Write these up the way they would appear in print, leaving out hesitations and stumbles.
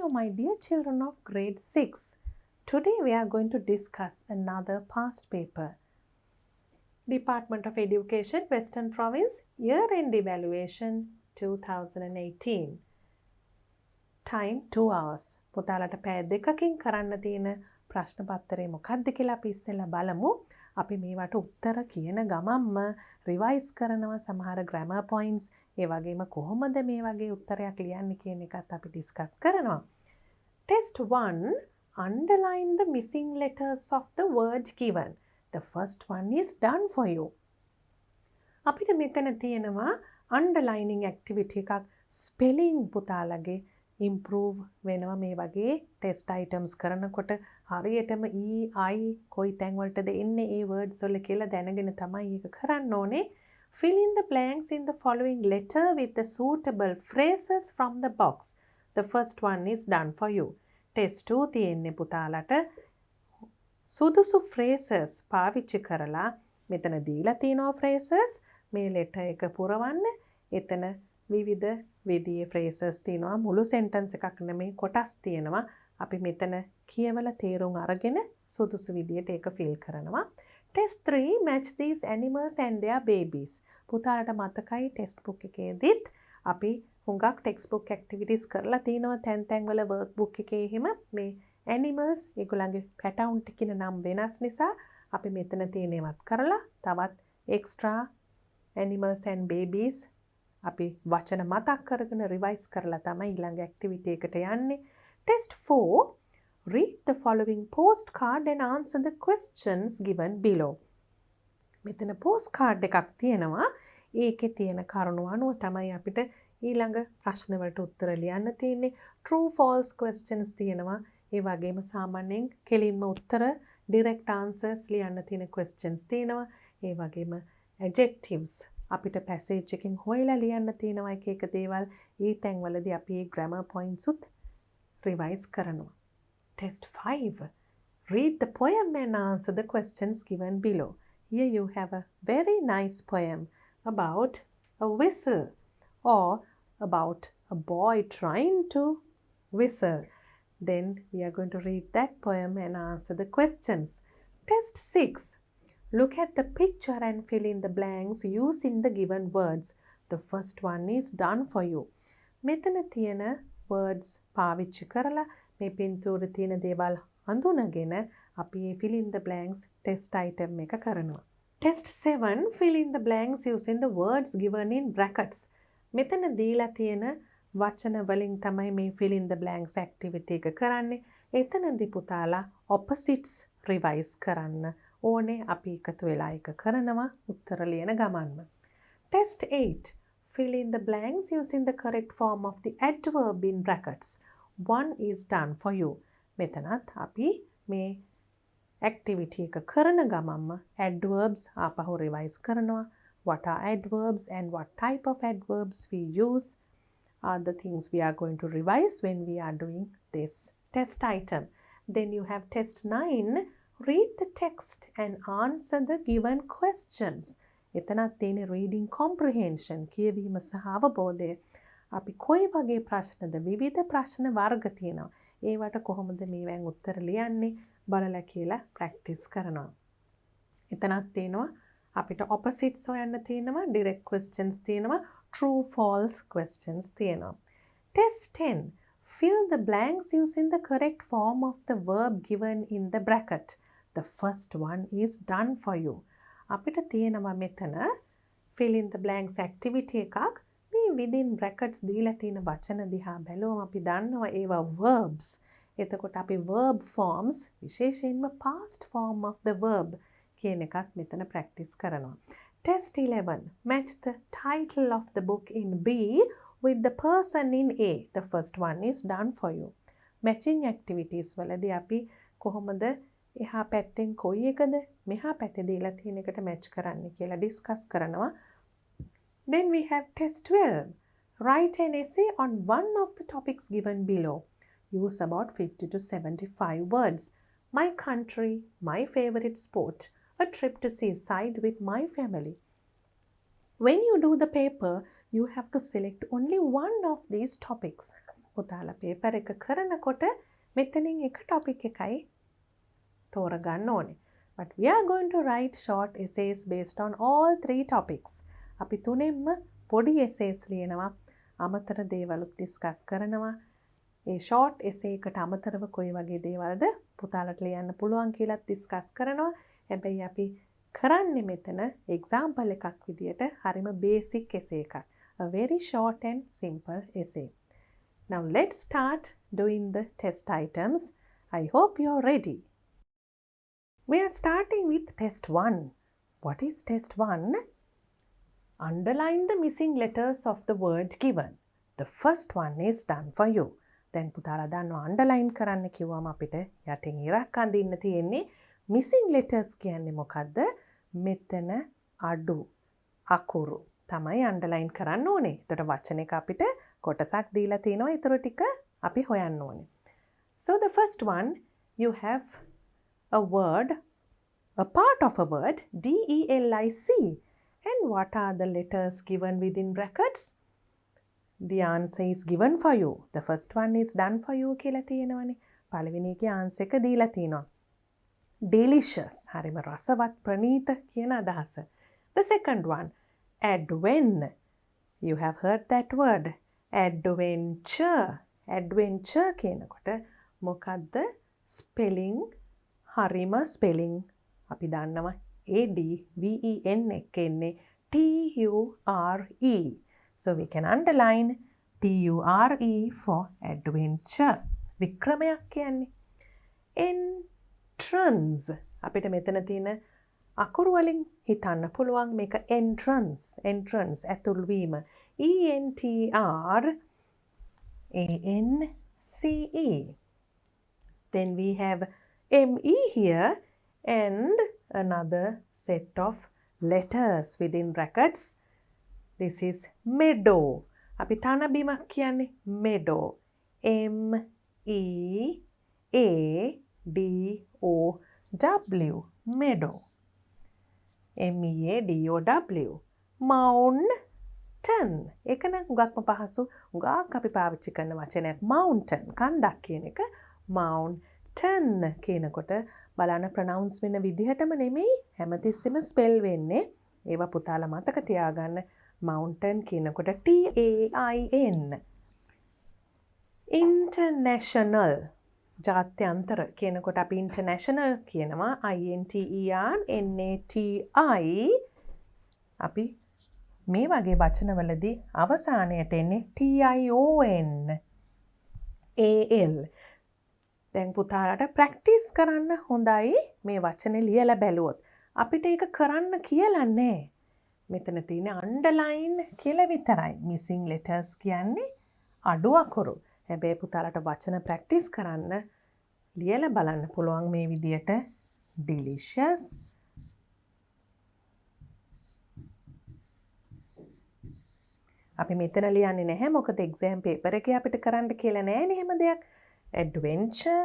Hello, my dear children of grade 6. Today we are going to discuss another past paper. Department of Education, Western Province, Year-End Evaluation 2018. Time 2 hours. පුතාලට පැය දෙකකින් කරන්න තියෙන ප්‍රශ්න පත්‍රය මොකක්ද කියලා අපි ඉස්සෙල්ලා බලමු. අපි මේවට උත්තර කියන ගමන්ම රිවයිස් කරනවා සමහර grammar points. ඒ වගේම කොහොමද මේ වගේ උත්තරයක් ලියන්නේ කියන එකත් අපි ඩිස්කස් කරනවා. Test 1. Underline the missing letters of the word given. The first one is done for you. අපිට මෙතන තියෙනවා underlining activity එකක් spelling පුතාලගේ improve වෙනවා මේ වගේ test items කරනකොට හරියටම I කොයි තැන් වලටද එන්නේ ඒ words වල කියලා දැනගෙන තමයි ඒක කරන්න ඕනේ. Fill in the blanks in the following letter with the suitable phrases from the box. The first one is done for you. Test 2 තියෙන්නේ පුතාලට සුදුසු phrases පාවිච්චි කරලා මෙතන දීලා තියෙනවා phrases මේ letter එක පුරවන්න. එතන විවිධ විදිහේ phrases තියෙනවා මුළු sentence එකක් නෙමෙයි කොටස් තියෙනවා. අපි මෙතන කියවලා තේරුම් අරගෙන සුදුසු විදිහට ඒක fill කරනවා. Test 3 match these animals and their babies. පුතාලට මතකයි test book එකේදීත් අපි හුඟක් textbook activities කරලා තිනවා තැන් වල workbook එකේ එහෙම මේ animals ඒගොල්ලන්ගේ pattern ටිකින නම් වෙනස් නිසා අපි මෙතන තියෙනවත් කරලා තවත් extra animals and babies අපි වචන මතක් කරගෙන රිවයිස් කරලා තමයි ඊළඟ activity එකට යන්නේ. Test 4. Read the following postcard and answer the questions given below. මෙතන postcard එකක් තියෙනවා. ඒකේ තියෙන කරුණු අනුව තමයි අපිට ඊළඟ ප්‍රශ්න වලට උත්තර ලියන්න තියෙන්නේ. True false questions තියෙනවා. ඒ වගේම සාමාන්‍යයෙන් කෙලින්ම උත්තර direct answers ලියන්න තියෙන questions තියෙනවා. ඒ වගේම adjectives අපිට passage එකෙන් හොයලා ලියන්න තියෙනවා එක එක දේවල්. ඒ තැන්වලදී අපි මේ grammar points උත් revise කරනවා. Test 5. Read the poem and answer the questions given below. Here you have a very nice poem about a whistle or about a boy trying to whistle. Then we are going to read that poem and answer the questions. Test 6. Look at the picture and fill in the blanks using the given words. The first one is done for you. මෙතන තියෙන words පාවිච්චි කරලා මේ පින්තූරේ තියෙන දේවල් හඳුනගෙන අපි fill in the blanks test item එක කරනවා. Test 7. Fill in the blanks using the words given in brackets. මෙතන දීලා තියෙන වචන වලින් තමයි මේ fill in the blanks activity එක කරන්නේ. එතනදී පුතාලා opposites revise කරන්න ඕනේ. අපි එකතු වෙලා එක කරනවා උත්තර ලියන ගමන්ම. Test 8. Fill in the blanks using the correct form of the adverb in brackets. One is done for you. මෙතනත් අපි මේ activity එක කරන ගමන්ම adverbs ආපහු revise කරනවා. What are adverbs and what type of adverbs we use are the things we are going to revise when we are doing this test item. Then you have test 9. Read the text and answer the given questions. එතනත් තියෙන reading comprehension කියවීම සහ අවබෝධය. අපි කොයි වගේ ප්‍රශ්නද විවිධ ප්‍රශ්න වර්ග තියෙනවා. ඒවට කොහොමද මේවෙන් උත්තර ලියන්නේ බලලා කියලා practice කරනවා. එතනත් තියෙනවා අපිට opposites හොයන්න තියෙනවා, direct questions තියෙනවා, true false questions තියෙනවා. Test 10. Fill the blanks using the correct form of the verb given in the bracket. The first one is done for you. අපිට තියෙනවා මෙතන fill in the blanks activity එකක්. මේ within brackets දීලා තියෙන වචන දිහා බැලුවම අපි දන්නවා ඒවා verbs. එතකොට අපි verb forms විශේෂයෙන්ම past form of the verb කියන එකත් මෙතන practice කරනවා. Test 11. Match the title of the book in B with the person in A. The first one is done for you. Matching activities වලදී අපි කොහොමද එහා පැත්තෙන් කොයි එකද මෙහා පැත්තේ දීලා තියෙන එකට match කරන්න කියලා discuss කරනවා. Then we have test 12. Write an essay on one of the topics given below. Use about 50 to 75 words. My country, my favorite sport, a trip to Seaside with my family. When you do the paper, you have to select only one of these topics. පුතාලා paper එක කරනකොට මෙතනින් එක topic එකයි තෝරගන්න ඕනේ. But we are going to write short essays based on all three topics. අපි තුනෙන්ම පොඩි essays ලියනවා. අමතර දේවලුත් ඩිස්කස් කරනවා. ඒ short essay එකට අමතරව කොයි වගේ දේවල්ද පුතාලට ලියන්න පුළුවන් කියලාත් ඩිස්කස් කරනවා. හැබැයි අපි කරන්නේ මෙතන example එකක් විදියට හරිම basic essay එකක්. A very short and simple essay. Now let's start doing the test items. I hope you're ready. We are starting with test 1. What is test 1? Underline the missing letters of the word given. The first one is done for you. දැන් පුතාලා දන්නවා underline කරන්න කිව්වම අපිට යටින් ඉරක් අඳින්න තියෙන්නේ. missing letters කියන්නේ මොකද්ද? මෙතන අඩු අකුරු තමයි underline කරන්න ඕනේ. එතකොට වචනයක අපිට කොටසක් දීලා තිනවා. ඊටර ටික අපි හොයන්න ඕනේ. So the first one, you have a word, a part of a word, D-E-L-I-C. And what are the letters given within brackets? The answer is given for you. The first one is done for you කියලා තියෙනවනේ. පළවෙනි එකේ answer එක දීලා තියෙනවා. Delicious. හරිම රසවත් ප්‍රණීත කියන අදහස. The second one, adven. You have heard that word. Adventure. Adventure කියනකොට මොකද්ද? spelling හරිම spelling අපි දන්නවා ADVEN එක එන්නේ TURE. So we can underline TURE for adventure. වික්‍රමයක් කියන්නේ. Entrance. අපිට මෙතන තියෙන අකුරු වලින් හිතන්න පුළුවන් මේක entrance. Entrance ඇතුල් වීම. ENTRANCE. Then we have ME here and another set of letters within brackets. This is meadow. අපි තන බිමක් කියන්නේ meadow. MEADOW. meadow. MEADOW. mountain. ඒක නම් හුඟක්ම පහසු. හුඟක් අපි පාවිච්චි කරන වචනයක් mountain. කන්දක් කියන එක mountain කියනකොට බලන්න ප්‍රනවුන්ස් වෙන විදිහටම නෙමෙයි හැමතිස්සෙම ස්පෙල් වෙන්නේ. ඒවා පුතාලා මතක තියාගන්න. mountain කියනකොට TAIN. international. ජාත්‍යන්තර කියනකොට අපි international කියනවා INTERNATI. අපි මේ වගේ වචනවලදී අවසානයට එන්නේ TION. AL. දැන් පුතාලට ප්‍රැක්ටිස් කරන්න හොඳයි මේ වචනේ ලියලා බැලුවොත්. අපිට ඒක කරන්න කියලා නැහැ. මෙතන තියෙන underline කියලා විතරයි. missing letters කියන්නේ අඩු අකුරු. හැබැයි පුතාලට වචන ප්‍රැක්ටිස් කරන්න ලියලා බලන්න පුළුවන් මේ විදියට delicious. අපි මෙතන ලියන්නේ නැහැ මොකද exam paper එකේ අපිට කරන්න කියලා නැහැ නේ හැම දෙයක්. adventure.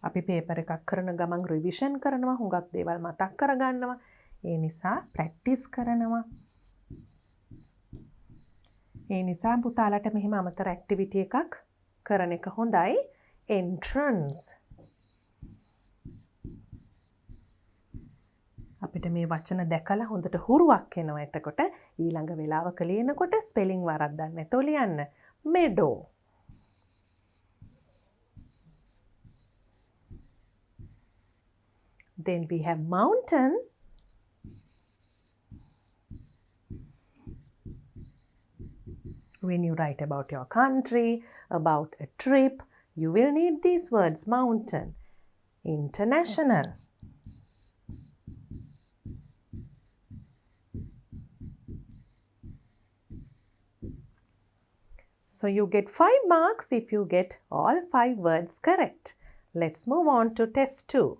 අපි paper එකක් කරන ගමන් revision කරනවා. හුඟක් දේවල් මතක් කරගන්නවා. ඒ නිසා practice කරනවා. ඒ නිසා පුතාලට මෙහෙම අමතර activity එකක් කරන එක හොඳයි. entrance. අපිට මේ වචන දැකලා හොඳට හුරුවක් එනවා. එතකොට ඊළඟ වෙලාවක ලියනකොට spelling වරද්දන්න නැතෝ ලියන්න. meadow. Then we have mountain. When you write about your country, about a trip, you will need these words. Mountain. International. So you get 5 marks if you get all 5 words correct. Let's move on to test 2.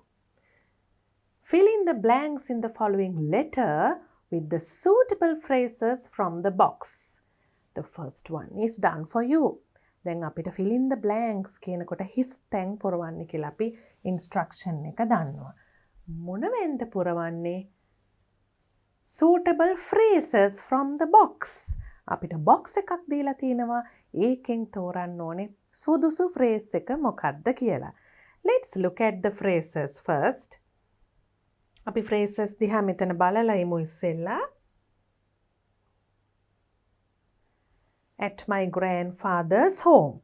Fill in the blanks in the following letter with the suitable phrases from the box. The first one is done for you. දැන් අපිට fill in the blanks කියනකොට හිස් තැන් පුරවන්න කියලා අපි instruction එක දන්නවා. මොනවෙන්ද පුරවන්නේ? Suitable phrases from the box. අපිට box එකක් දීලා තිනවා. ඒකෙන් තෝරන්න ඕනේ සුදුසු phrase එක මොකක්ද කියලා. Let's look at the phrases first. අපි phrases දිහා මෙතන බලලා ඉමු ඉස්සෙල්ලා. At my grandfather's home.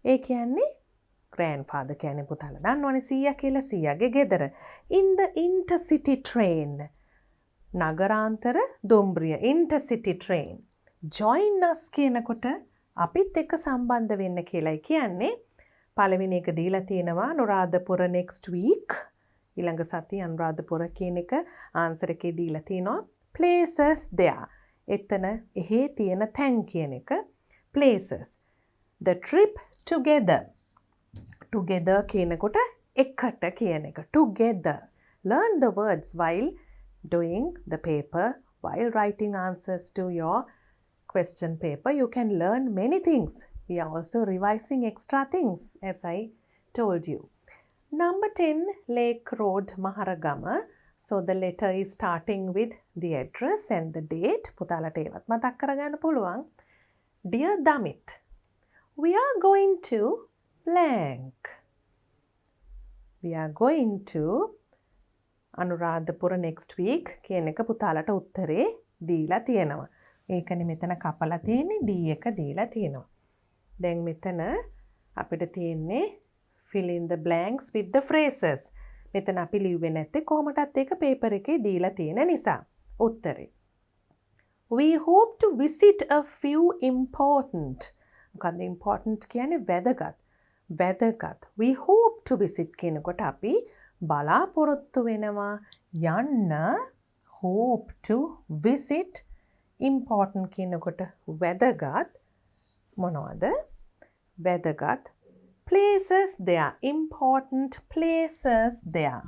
ඒ කියන්නේ grandfather කියන්නේ පුතාලා දන්නවනේ සීයා කියලා සීයාගේ ගෙදර. In the intercity train. නගරාන්තර දුම්රිය intercity train. Join us කියනකොට අපිත් එක්ක සම්බන්ධ වෙන්න කියලායි කියන්නේ. පළවෙනි එක දීලා තියෙනවා අනුරාධපුර next week. ඊළඟ සතිය අනුරාධපුර කියන එක ආන්සර් එකේ දීලා තියෙනවා places there. එතන එහි තියෙන තැන් කියන එක places. The trip together. Together කියනකොට එකට කියන එක. Together. Learn the words while doing the paper, while writing answers to your question paper. You can learn many things. We are also revising extra things, as I told you. Number 10, Lake Road, Maharagama. So the letter is starting with the address and the date. පුතාලට ඒවත් මතක් කරගන්න පුළුවන්. Dear Damit, we are going to blank. We are going to Anuradhapura next week කියන එක පුතාලට උත්තරේ දීලා තියෙනවා. ඒකනේ මෙතන කපලා තියෙන්නේ D එක දීලා තියෙනවා. දැන් මෙතන අපිට තියෙන්නේ fill in the blanks with the phrases. මෙතන අපි ලිව්වේ නැත්තේ කොහොමදත් ඒක paper එකේ දීලා තියෙන නිසා. උත්තරේ. We hope to visit a few important. මොකක්ද important කියන්නේ වැදගත්. වැදගත්. We hope to visit කියනකොට අපි බලාපොරොත්තු වෙනවා යන්න hope to visit important කියනකොට වැදගත් මොනවද වැදගත් places there important places there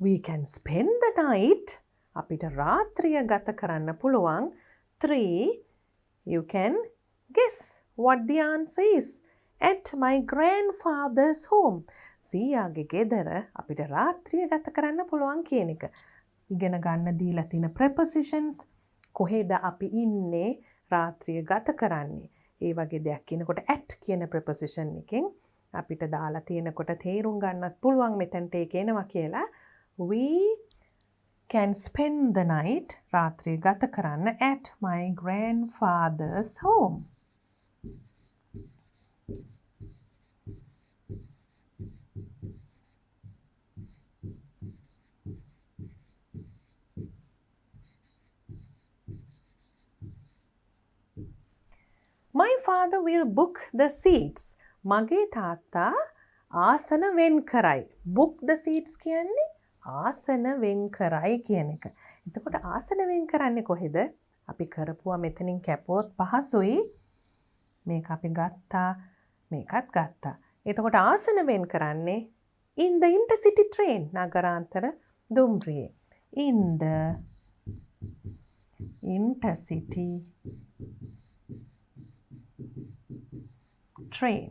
we can spend the night අපිට රාත්‍රිය ගත කරන්න පුළුවන් 3 you can guess what the answer is at my grandfather's home සීයාගේ ගෙදර අපිට රාත්‍රිය ගත කරන්න පුළුවන් කියන එක. ඉගෙන ගන්න දීලා තියෙන prepositions කොහෙද අපි ඉන්නේ රාත්‍රිය ගත කරන්නේ. ඒ වගේ දෙයක් කියනකොට at කියන preposition එකෙන් අපිට දාලා තියෙනකොට තේරුම් ගන්නත් පුළුවන් මෙතනට ඒක එනවා කියලා. We can spend the night රාත්‍රිය ගත කරන්න at my grandfather's home. My father will book the seats. මගේ තාත්තා ආසන වෙන් කරයි. Book the seats කියන්නේ ආසන වෙන් කරයි කියන එක. එතකොට ආසන වෙන් කරන්නේ කොහෙද? අපි කරපුවා මෙතනින් කැපුවොත් පහසුයි. මේක අපි ගත්තා. මේකත් ගත්තා. එතකොට ආසන වෙන් කරන්නේ in the intercity train නගරාන්තර දුම්රියේ. In the intercity train.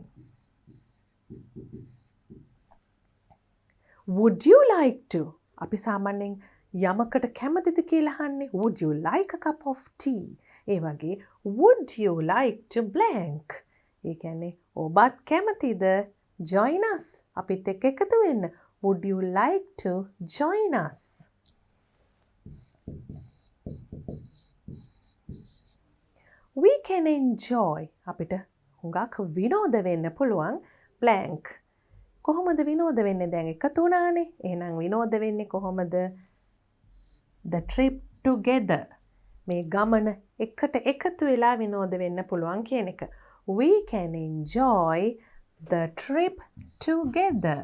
Would you like to? අපි සාමාන්‍යයෙන් යමකට කැමතිද කියලා අහන්නේ. Would you like a cup of tea? ඒ වගේ would you like to blank? ඒ කියන්නේ ඔබත් කැමතිද? Join us. අපිත් එක්ක එකතු වෙන්න. Would you like to join us? We can enjoy. අපිට හුඟක් විනෝද වෙන්න පුළුවන් blank. කොහොමද විනෝද වෙන්නේ දැන් එකතු වුණානේ. එහෙනම් විනෝද වෙන්නේ කොහොමද? The trip together. මේ ගමන එකට එකතු වෙලා විනෝද වෙන්න පුළුවන් කියන එක. We can enjoy the trip together.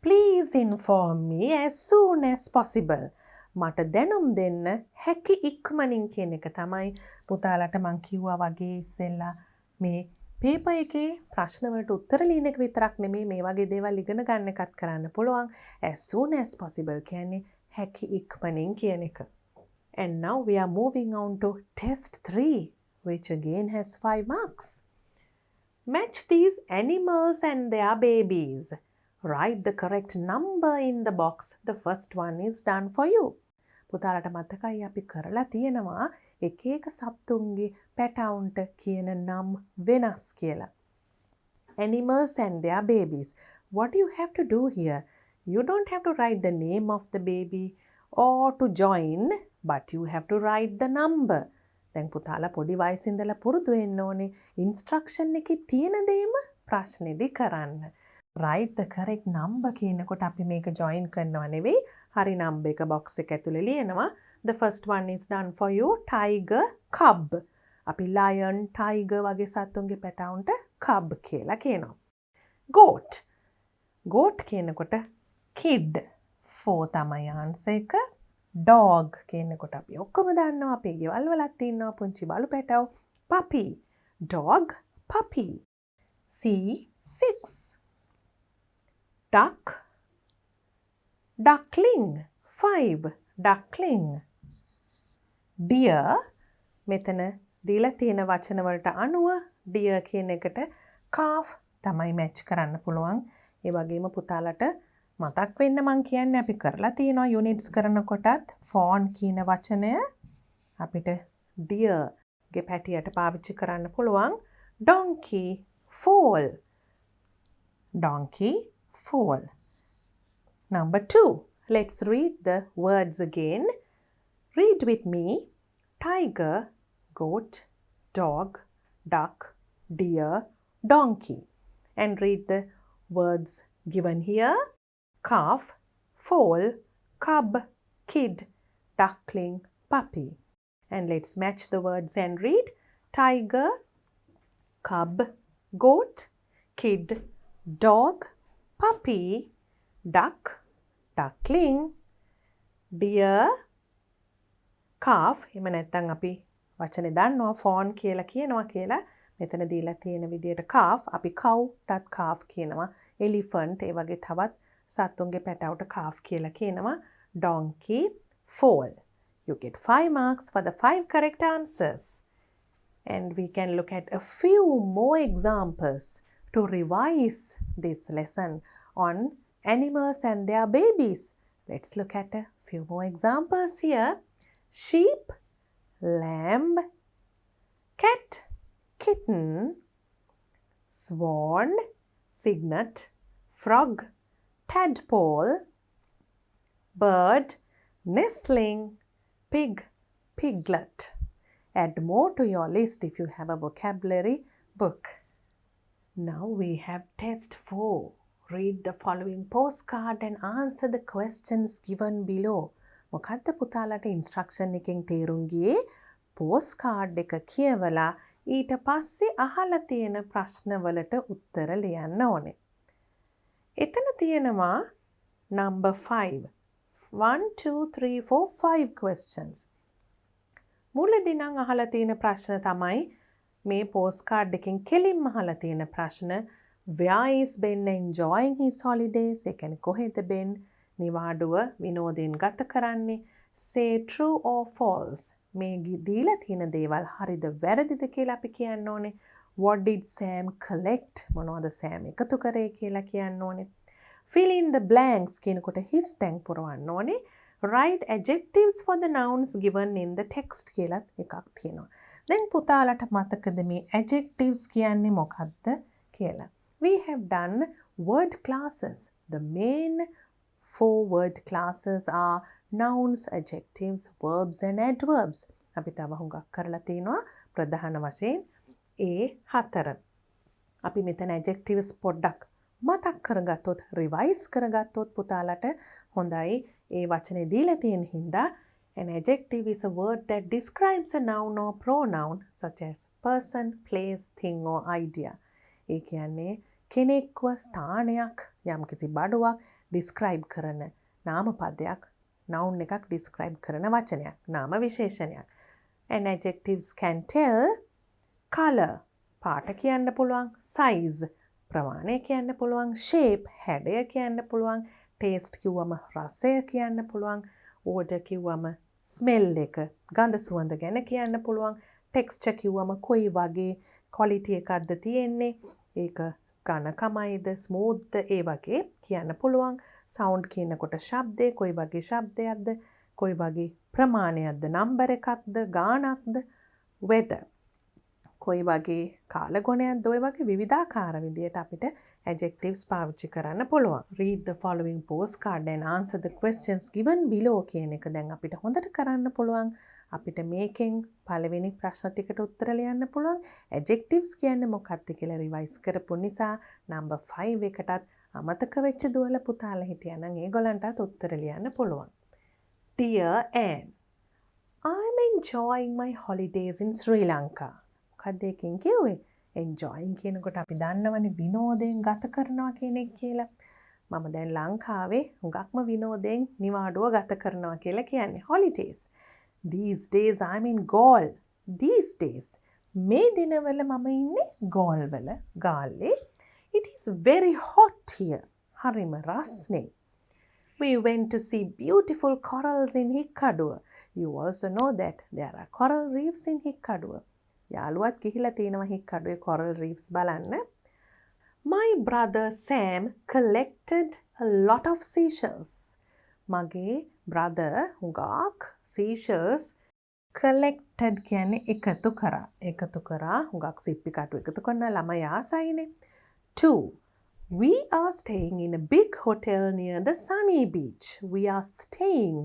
Please inform me as soon as possible. මට දැනුම් දෙන්න හැකි ඉක්මනින් කියන එක තමයි පුතාලට මං කිව්වා වගේ ඉස්සෙල්ලා මේ පේපර් එකේ ප්‍රශ්න වලට උත්තර ලියන එක විතරක් නෙමෙයි මේ වගේ දේවල් ඉගෙන ගන්න එකත් කරන්න පුළුවන්. As soon as possible කියන්නේ හැකි ඉක්මනින් කියන එක. And now we are moving on to test 3 which again has 5 marks. Match these animals and their babies. Write the correct number in the box. The first one is done for you. පුතාලට මතකයි අපි කරලා තියෙනවා එක එක සත්තුන්ගේ පැටවුන්ට කියන නම් වෙනස් කියලා. Animals and their babies. What do you have to do here? You don't have to write the name of the baby or to join, but you have to write the number. දැන් පුතාලා පොඩි වයසේ ඉඳලා පුරුදු වෙන්න ඕනේ instruction එකේ තියෙන දේම ප්‍රශ්නේදී කරන්න. Write the correct number කියනකොට අපි මේක join කරනව නෙවෙයි. හරි number එක box එක ඇතුලේ ලියනවා. The first one is done for you. Tiger, cub. අපි lion, tiger වගේ සත්තුන්ගේ පැටවුන්ට cub කියලා කියනවා. Goat. Goat කියනකොට kid. 4 තමයි answer එක. Dog කියනකොට අපි ඔක්කොම දන්නවා අපේ ගෙවල් වලත් තියෙනවා පුංචි බලු පැටව. Puppy. Dog, puppy. C6. Duck. Duckling. 5. Duckling. Deer. මෙතන දීලා තියෙන වචන වලට අනුව deer කියන එකට calf තමයි match කරන්න පුළුවන්. ඒ වගේම පුතාලට මතක් වෙන්න මං කියන්නේ අපි කරලා තියෙනවා units කරනකොටත් fawn කියන වචනය අපිට deer ගේ පැටියට පාවිච්චි කරන්න පුළුවන්. Donkey, foal. Donkey, foal. Number 2. Let's read the words again. Read with me. Tiger, goat, dog, duck, deer, donkey. And read the words given here. Calf, foal, cub, kid, duckling, puppy. And let's match the words and read. Tiger, cub, goat, kid, dog, puppy, duck, duckling, deer, calf. එහෙම නැත්නම් අපි වචනේ දන්නවා fawn කියලා කියනවා කියලා. මෙතන දීලා තියෙන විදියට calf අපි cow ටත් calf කියනවා. elephant ඒ වගේ තවත් සත්තුන්ගේ පැටවුට calf කියලා කියනවා. Donkey, foal. You get 5 marks for the 5 correct answers. And we can look at a few more examples to revise this lesson on animals and their babies. Let's look at a few more examples here. Sheep, lamb, cat, kitten, swan, cygnet, frog, tadpole, bird, nestling, pig, piglet. Add more to your list if you have a vocabulary book. Now we have test 4. Read the following postcard and answer the questions given below. මොකද්ද පුතාලට instruction එකෙන් තේරුම් ගියේ postcard එක කියවලා ඊට පස්සේ අහලා තියෙන ප්‍රශ්න වලට උත්තර ලියන්න ඕනේ. එතන තියෙනවා number 5. 1 2 3 4 5 questions. මුලදී නම් අහලා තියෙන ප්‍රශ්න තමයි මේ postcard එකෙන් කෙලින්ම අහලා තියෙන ප්‍රශ්න. Where is Ben enjoying his holidays? ඒ කියන්නේ කොහෙද Ben නිවාඩුව විනෝදයෙන් ගත කරන්නේ? Say true or false. මේ දීලා තියෙන දේවල් හරිද වැරදිද කියලා අපි කියන්න ඕනේ. What did Sam collect? මොනවද Sam එකතු කරේ කියලා කියන්න ඕනේ. Fill in the blanks කියනකොට his තැන් පුරවන්න ඕනේ. Write adjectives for the nouns given in the text කියලා එකක් තියෙනවා. දැන් පුතාලට මතකද මේ adjectives කියන්නේ මොකක්ද කියලා? We have done word classes. The main 4 word classes are nouns, adjectives, verbs and adverbs. අපි තව හුඟක් කරලා තිනවා ප්‍රධාන වශයෙන් ඒ 4. අපි මෙතන adjectives පොඩ්ඩක් මතක් කරගත්තොත් රිවයිස් කරගත්තොත් පුතාලට හොඳයි. ඒ වචනේ දීලා තියෙන හින්දා an adjective is a word that describes a noun or pronoun such as person, place, thing or idea. ඒ කියන්නේ කෙනෙක්ව ස්ථානයක් යම්කිසි බඩුවක් describe කරන නාම පදයක් noun එකක් describe කරන වචනයක් නාම විශේෂණයක්. And adjectives can tell color පාට කියන්න පුළුවන්, size ප්‍රමාණය කියන්න පුළුවන්, shape හැඩය කියන්න පුළුවන්, taste කිව්වම රසය කියන්න පුළුවන්, odor කිව්වම smell එක ගඳ සුවඳ ගැන කියන්න පුළුවන්, texture කිව්වම කොයි වගේ quality එකක්ද තියෙන්නේ, ඒක ඝනකමයිද ස්මූත්ද ඒ වගේ කියන්න පුළුවන්. sound කියනකොට ශබ්දය, කොයි වගේ ශබ්දයක්ද, කොයි වගේ ප්‍රමාණයක්ද, නම්බර එකක්ද, ගානක්ද, weather කොයි වගේ කාලගුණයක්ද, ඔය වගේ විවිධාකාර විදියට අපිට adjectives පාවිච්චි කරන්න පුළුවන්. read the following postcard and answer the questions given below කියන එක දැන් අපිට හොඳට කරන්න පුළුවන්. අපිට මේකෙන් පළවෙනි ප්‍රශ්න ටිකට උත්තර ලියන්න පුළුවන්. adjectives කියන්නේ මොකක්ද කියලා රිවයිස් කරපු නිසා number 5 එකටත් අමතක වෙච්ච දුවල පුතාලා හිටියා නම් ඒගොල්ලන්ටත් උත්තර ලියන්න පුළුවන්. Dear Anne, I'm enjoying my holidays in Sri Lanka. මොකක්ද ඒකෙන් කිව්වේ? enjoying කියනකොට අපි දන්නවනේ විනෝදයෙන් ගත කරනවා කියන එක කියලා. මම දැන් ලංකාවේ හුඟක්ම විනෝදයෙන් නිවාඩුව ගත කරනවා කියලා කියන්නේ holidays. These days I'm in Gaul. These days මේ දිනවල මම ඉන්නේ ගෝල් වල ගාල්ලේ. It is very hot here. හරිම රස්නේ. We went to see beautiful corals in Hikkaduwa. You also know that there are coral reefs in Hikkaduwa. යාළුවත් ගිහිලා තියෙනවා හික්කඩුවේ coral reefs බලන්න. My brother Sam collected a lot of seashells. මගේ brother හුඟක් seashells collected කියන්නේ එකතු කරා. එකතු කරා හුඟක් සිප්පි කටු එකතු කරන ළමයි ආසයිනේ. 2. We are staying in a big hotel near the sunny beach. We are staying.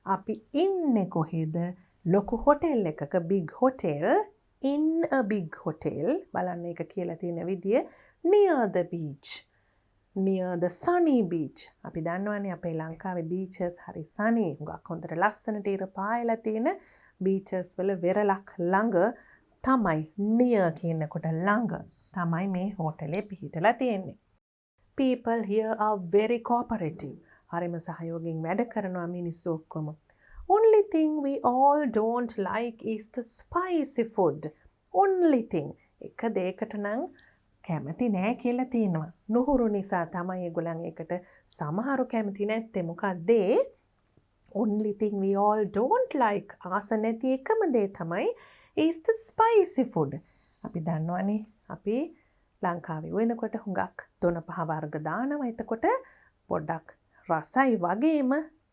අපි ඉන්නේ කොහෙද? ලොකු hotel එකක big hotel. In a big hotel. බලන්න එක කියලා තියෙන විදිය near the beach. Near the sunny beach. අපි දන්නවනේ අපේ ලංකාවේ beaches හරි sunny. හුඟක් හොඳට ලස්සනට ඉර පායලා තියෙන beaches වල වෙරළක් ළඟ තමයි near කියනකොට ළඟ තමයි මේ හෝටලේ පිහිටලා තියෙන්නේ. People here are very cooperative. හරිම සහයෝගයෙන් වැඩ කරනවා මිනිස්සු ඔක්කොම. Only thing we all don't like is the spicy food. Only thing. එක දෙයකට නම් කැමති නෑ කියලා තියෙනවා. නුහුරු නිසා තමයි ඒගොල්ලන් ඒකට සමහරු කැමති නැත්තේ. මොකක්ද ඒ? Only thing we all don't like. ආස නැති එකම දේ තමයි is the spicy food. අපි දන්නවනේ අපි ලංකාවේ වෙනකොට හුඟක් දොන පහ වර්ග දානවා. එතකොට පොඩ්ඩක් රසයි වගේම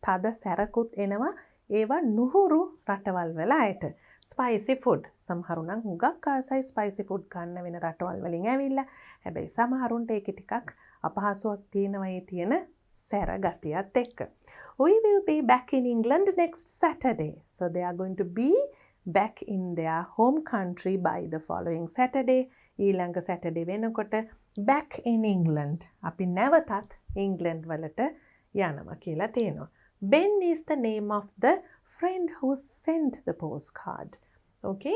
තද සැරකුත් එනවා. ඒවා නුහුරු රටවල් වල අයට ස්පයිසි ෆුඩ්. සමහරු නම් හුඟක් ආසයි ස්පයිසි ෆුඩ් කන්න වෙන රටවල් වලින් ඇවිල්ලා. හැබැයි සමහරුන්ට ඒක ටිකක් අපහසුයක් තියෙනවා ඒ තියෙන සැර ගතියත් එක්ක. We will be back in England next Saturday. So they are going to be back in their home country by the following Saturday. ඊළඟ Saturday වෙනකොට back in England. අපි නැවතත් England වලට යනවා කියලා තියෙනවා. Ben is the name of the friend who sent the postcard. Okay?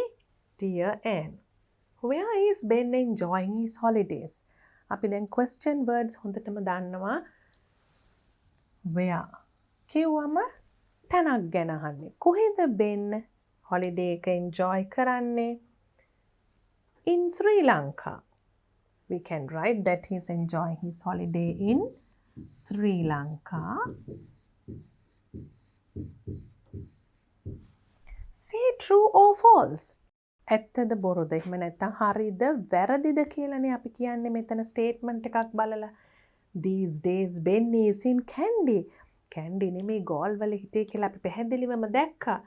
Dear Anne, where is Ben enjoying his holidays? අපි දැන් question words හොඳටම දන්නවා. Where? කිව්වම තැනක් ගැන අහන්නේ. කොහෙද Ben holiday එක enjoy කරන්නේ? In Sri Lanka. We can write that he's enjoying his holiday in Sri Lanka. Say true or false. ඇත්තද බොරුද? එහෙම නැත්නම් හරිද වැරදිද කියලානේ අපි කියන්නේ මෙතන ස්ටේට්මන්ට් එකක් බලලා. These days Ben is in Kandy. Kandy නෙමෙයි ගෝල් වල හිටියේ කියලා අපි පැහැදිලිවම දැක්කා.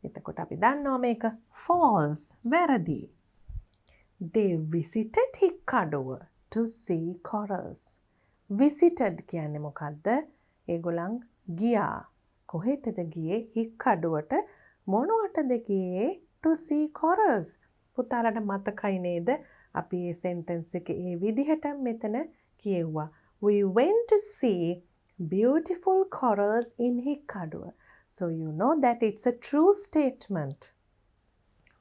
එතකොට අපි දන්නවා මේක false වැරදි. They visited Hikkaduwa to see corals. Visited කියන්නේ මොකද්ද? ඒගොල්ලන් ගියා. කොහෙටද ගියේ? හික්කඩුවට. මොනවටද ගියේ? To see corals. පුතාලට මතකයි නේද? අපි මේ sentence එකේ ඒ විදිහට මෙතන කියෙව්වා. We went to see beautiful corals in Hikkaduwa. So you know that it's a true statement.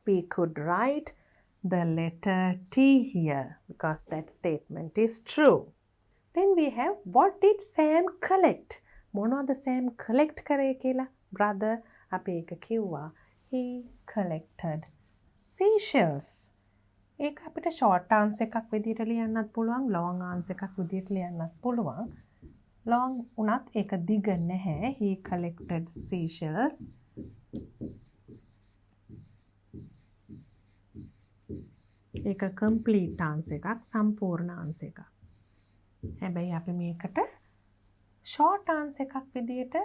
We could write the letter T here because that statement is true. Then we have what did Sam collect? මොනවද Sam collect කරේ කියලා? Brother අපි ඒක කිව්වා. He collected seashells. ඒක අපිට short answer එකක් විදිහට ලියන්නත් පුළුවන්, long answer එකක් විදිහට ලියන්නත් පුළුවන්. long උනත් ඒක දිග නැහැ. He collected seashells. ඒක complete answer එකක්, සම්පූර්ණ answer එකක්. හැබැයි අපි මේකට short answer එකක් විදියට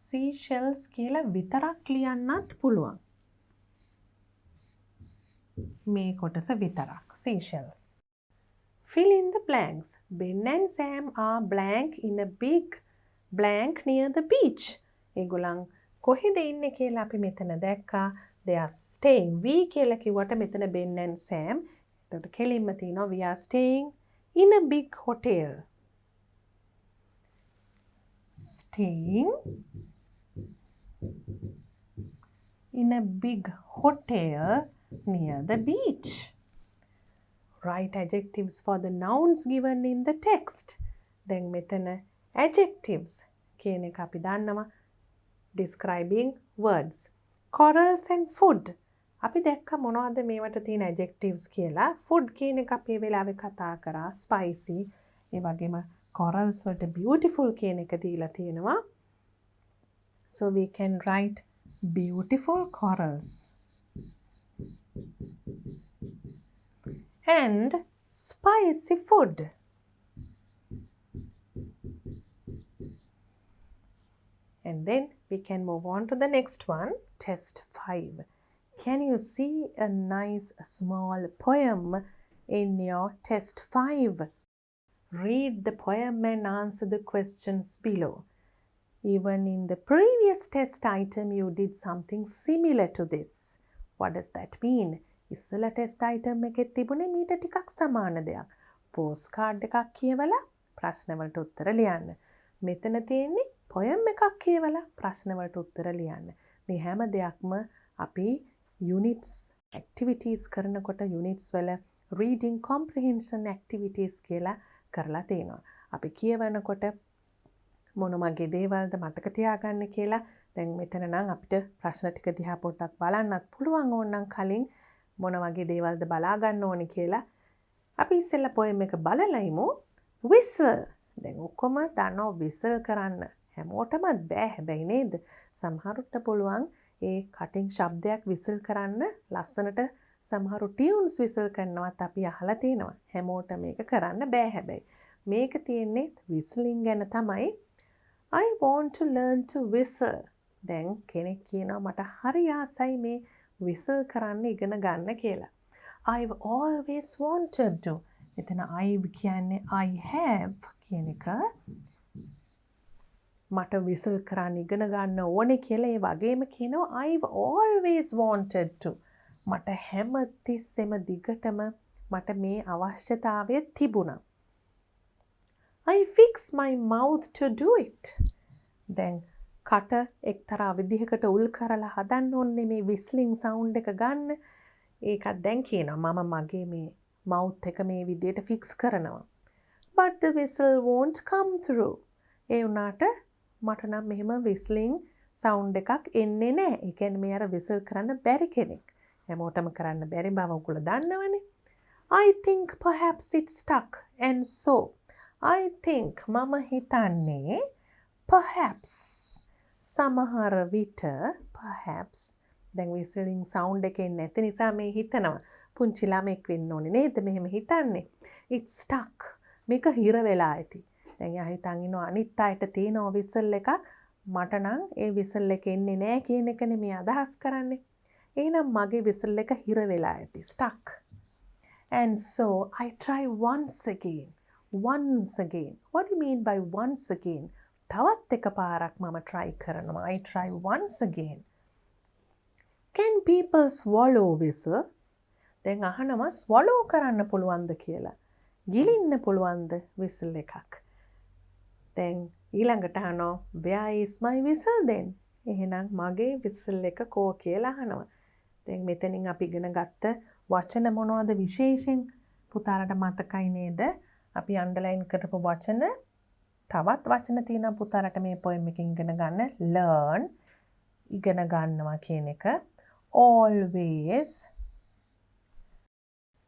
seashells කියලා විතරක් ලියන්නත් පුළුවන්. මේ කොටස විතරක් seashells. Fill in the blanks. Ben and Sam are blank in a big blank near the beach. ඒගොල්ලන් කොහෙද ඉන්නේ කියලා අපි මෙතන දැක්කා. They are staying. We කියලා කිව්වට මෙතන Ben and Sam. එතකොට කෙලින්ම තියෙනවා we are staying in a big hotel. Staying in a big hotel near the beach. Write adjectives for the nouns given in the text. දැන් මෙතන adjectives කියන එක අපි දන්නවා. Describing words. Corals and food. අපි දැක්ක මොනවද මේවට තියෙන adjectives කියලා. Food කියන එක අපි ඒ වෙලාවේ කතා කරා. Spicy. ඒ වගේම corals වලට beautiful කියන එක දීලා තියෙනවා. So we can write beautiful corals. And spicy food. And then we can move on to the next one, test 5. Can you see a nice small poem in your test 5? Read the poem and answer the questions below. Even in the previous test item, you did something similar to this. What does that mean? ඉස්සල test item එකේ තිබුණේ මීට ටිකක් සමාන දෙයක්. Post card එකක් කියවලා ප්‍රශ්න වලට උත්තර ලියන්න. මෙතන තියෙන්නේ පොයම් එකක් කියවලා ප්‍රශ්න වලට උත්තර ලියන්න. මේ හැම දෙයක්ම අපි units activities කරනකොට units වල reading comprehension activities කියලා කරලා තියෙනවා. අපි කියවනකොට මොන වගේ දේවල්ද මතක තියාගන්න කියලා. දැන් මෙතන නම් අපිට ප්‍රශ්න ටික දිහා පොඩ්ඩක් බලන්නත් පුළුවන් ඕනනම් කලින් මොන වගේ දේවල්ද බලා ගන්න ඕනේ කියලා. අපි ඉස්සෙල්ලා පොයම් එක බලලා ඉමු. whistle. දැන් ඔක්කොම දන්නවා whistle කරන්න. හැමෝටමත් බෑ හැබැයි නේද? සමහරුට පුළුවන් ඒ කටින් ශබ්දයක් whistle කරන්න. ලස්සනට සමහරු tunes whistle කරනවත් අපි අහලා තියෙනවා. හැමෝට මේක කරන්න බෑ හැබැයි. මේක තියෙන්නේ whistling ගැන තමයි. I want to learn to whistle. දැන් කෙනෙක් කියනවා මට හරි ආසයි මේ whistle කරන්න ඉගෙන ගන්න කියලා. I've always wanted to. මෙතන I've කියන්නේ I have කියන එක. මට whistle කරන්න ඉගෙන ගන්න ඕනේ කියලා. ඒ වගේම කියනවා I've always wanted to. මට හැමතිස්සෙම දිගටම මට මේ අවශ්‍යතාවය තිබුණා. I fix my mouth to do it. දැන් කට එක්තරා විදිහකට උල් කරලා හදන්න ඕනේ මේ whistling sound එක ගන්න. ඒකත් දැන් කියනවා මම මගේ මේ mouth එක මේ විදිහට fix කරනවා. But the whistle won't come through. ඒ වුණාට මට නම් මෙහෙම whistling sound එකක් එන්නේ නැහැ. ඒ කියන්නේ මේ අර whistle කරන්න බැරි කෙනෙක්. හැමෝටම කරන්න බැරි බව ඔයගොල්ලෝ දන්නවනේ. I think perhaps it's stuck and so I think මම හිතන්නේ perhaps සමහර විට perhaps දැන් whistling sound එකේ නැති නිසා මේ හිතනවා පුංචි ළමෙක් වෙන්න ඕනේ නේද මෙහෙම හිතන්නේ. It's stuck. මේක හිර වෙලා ඇති. දැන් යා හිතන් ඉන්නවා අනිත් අයට තියෙනවා whistle එකක් මට නම් ඒ whistle එක එන්නේ නැහැ කියන එකනේ මේ අදහස් කරන්නේ. එහෙනම් මගේ whistle එක හිර වෙලා ඇති. Stuck. And so I try once again. Once again. What do you mean by once again? තවත් එක පාරක් මම try කරනවා. I try once again. Can people swallow whistles? දැන් අහනවා swallow කරන්න පුළුවන්ද කියලා. ගිලින්න පුළුවන්ද whistle එකක්? දැන් ඊළඟට අහනවා where is my whistle then? එහෙනම් මගේ whistle එක කෝ කියලා අහනවා. දැන් මෙතනින් අපි ඉගෙන ගත්ත වචන මොනවද විශේෂයෙන් පුතාලට මතකයි නේද? අපි අන්ඩර්ලයින් කරපු වචන තවත් වචන තියෙනවා පුතාලට මේ පොයම් එකෙන් ඉගෙන ගන්න. learn ඉගෙන ගන්නවා කියන එක. always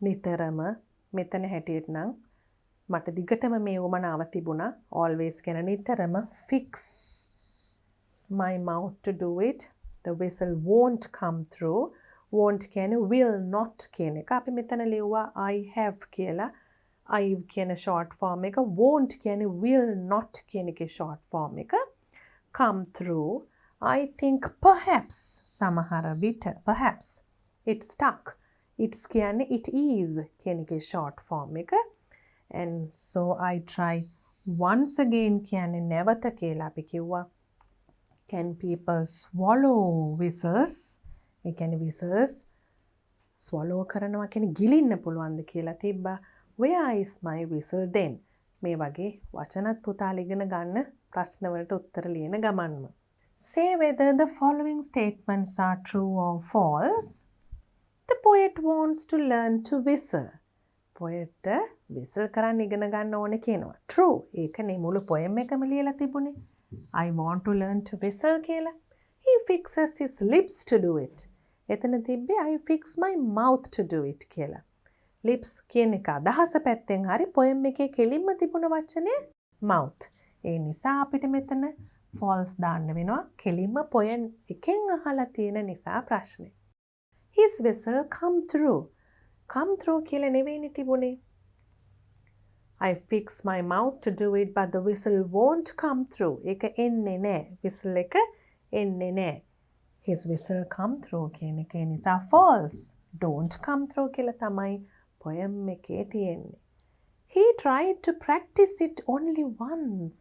නිතරම මෙතන හැටියට නම් මට දිගටම මේ උමනාව තිබුණා. always කියන නිතරම fix my mouth to do it. The whistle won't come through. won't කියන්නේ will not කියන එක. අපි මෙතන ලිව්වා I have කියලා. I කියන short form එක. won't කියන්නේ will not කියන එකේ short form එක. come through. I think perhaps සමහර විට perhaps it stuck. It's කියන්නේ it is කියන එකේ short form එක. And so I try once again කියන්නේ නැවත කියලා අපි කිව්වා. Can people swallow whistles? ඒ කියන්නේ whistles swallow කරනවා කියන්නේ ගිලින්න පුළුවන්ද කියලා තිබ්බා. Where is my whistle then? මේ වගේ වචනත් පුතාලා ඉගෙන ගන්න ප්‍රශ්න වලට උත්තර ලියන ගමන්ම. Say whether the following statements are true or false. The poet wants to learn to whistle. Poet whistle කරන්න ඉගෙන ගන්න ඕනේ කියනවා. True. ඒකනේ මුළු poem එකම ලියලා තිබුණේ. I want to learn to whistle කියලා. He fixes his lips to do it. එතන තිබ්බේ I fix my mouth to do it කියලා. lips කියන එක අදහස පැත්තෙන් හරි poem එකේ කෙලින්ම තිබුණ වචනේ mouth. ඒ නිසා අපිට මෙතන false දාන්න වෙනවා. කෙලින්ම poem එකෙන් අහලා තියෙන නිසා ප්‍රශ්නේ. His whistle come through. Come through කියලා නෙවෙයිනේ තිබුණේ. I fix my mouth to do it but the whistle won't come through. ඒක එන්නේ නැහැ. whistle එක එන්නේ නැහැ. His whistle come through කියන එක නිසා false. Don't come through කියලා තමයි poem එකේ තියෙන්නේ. He tried to practice it only once.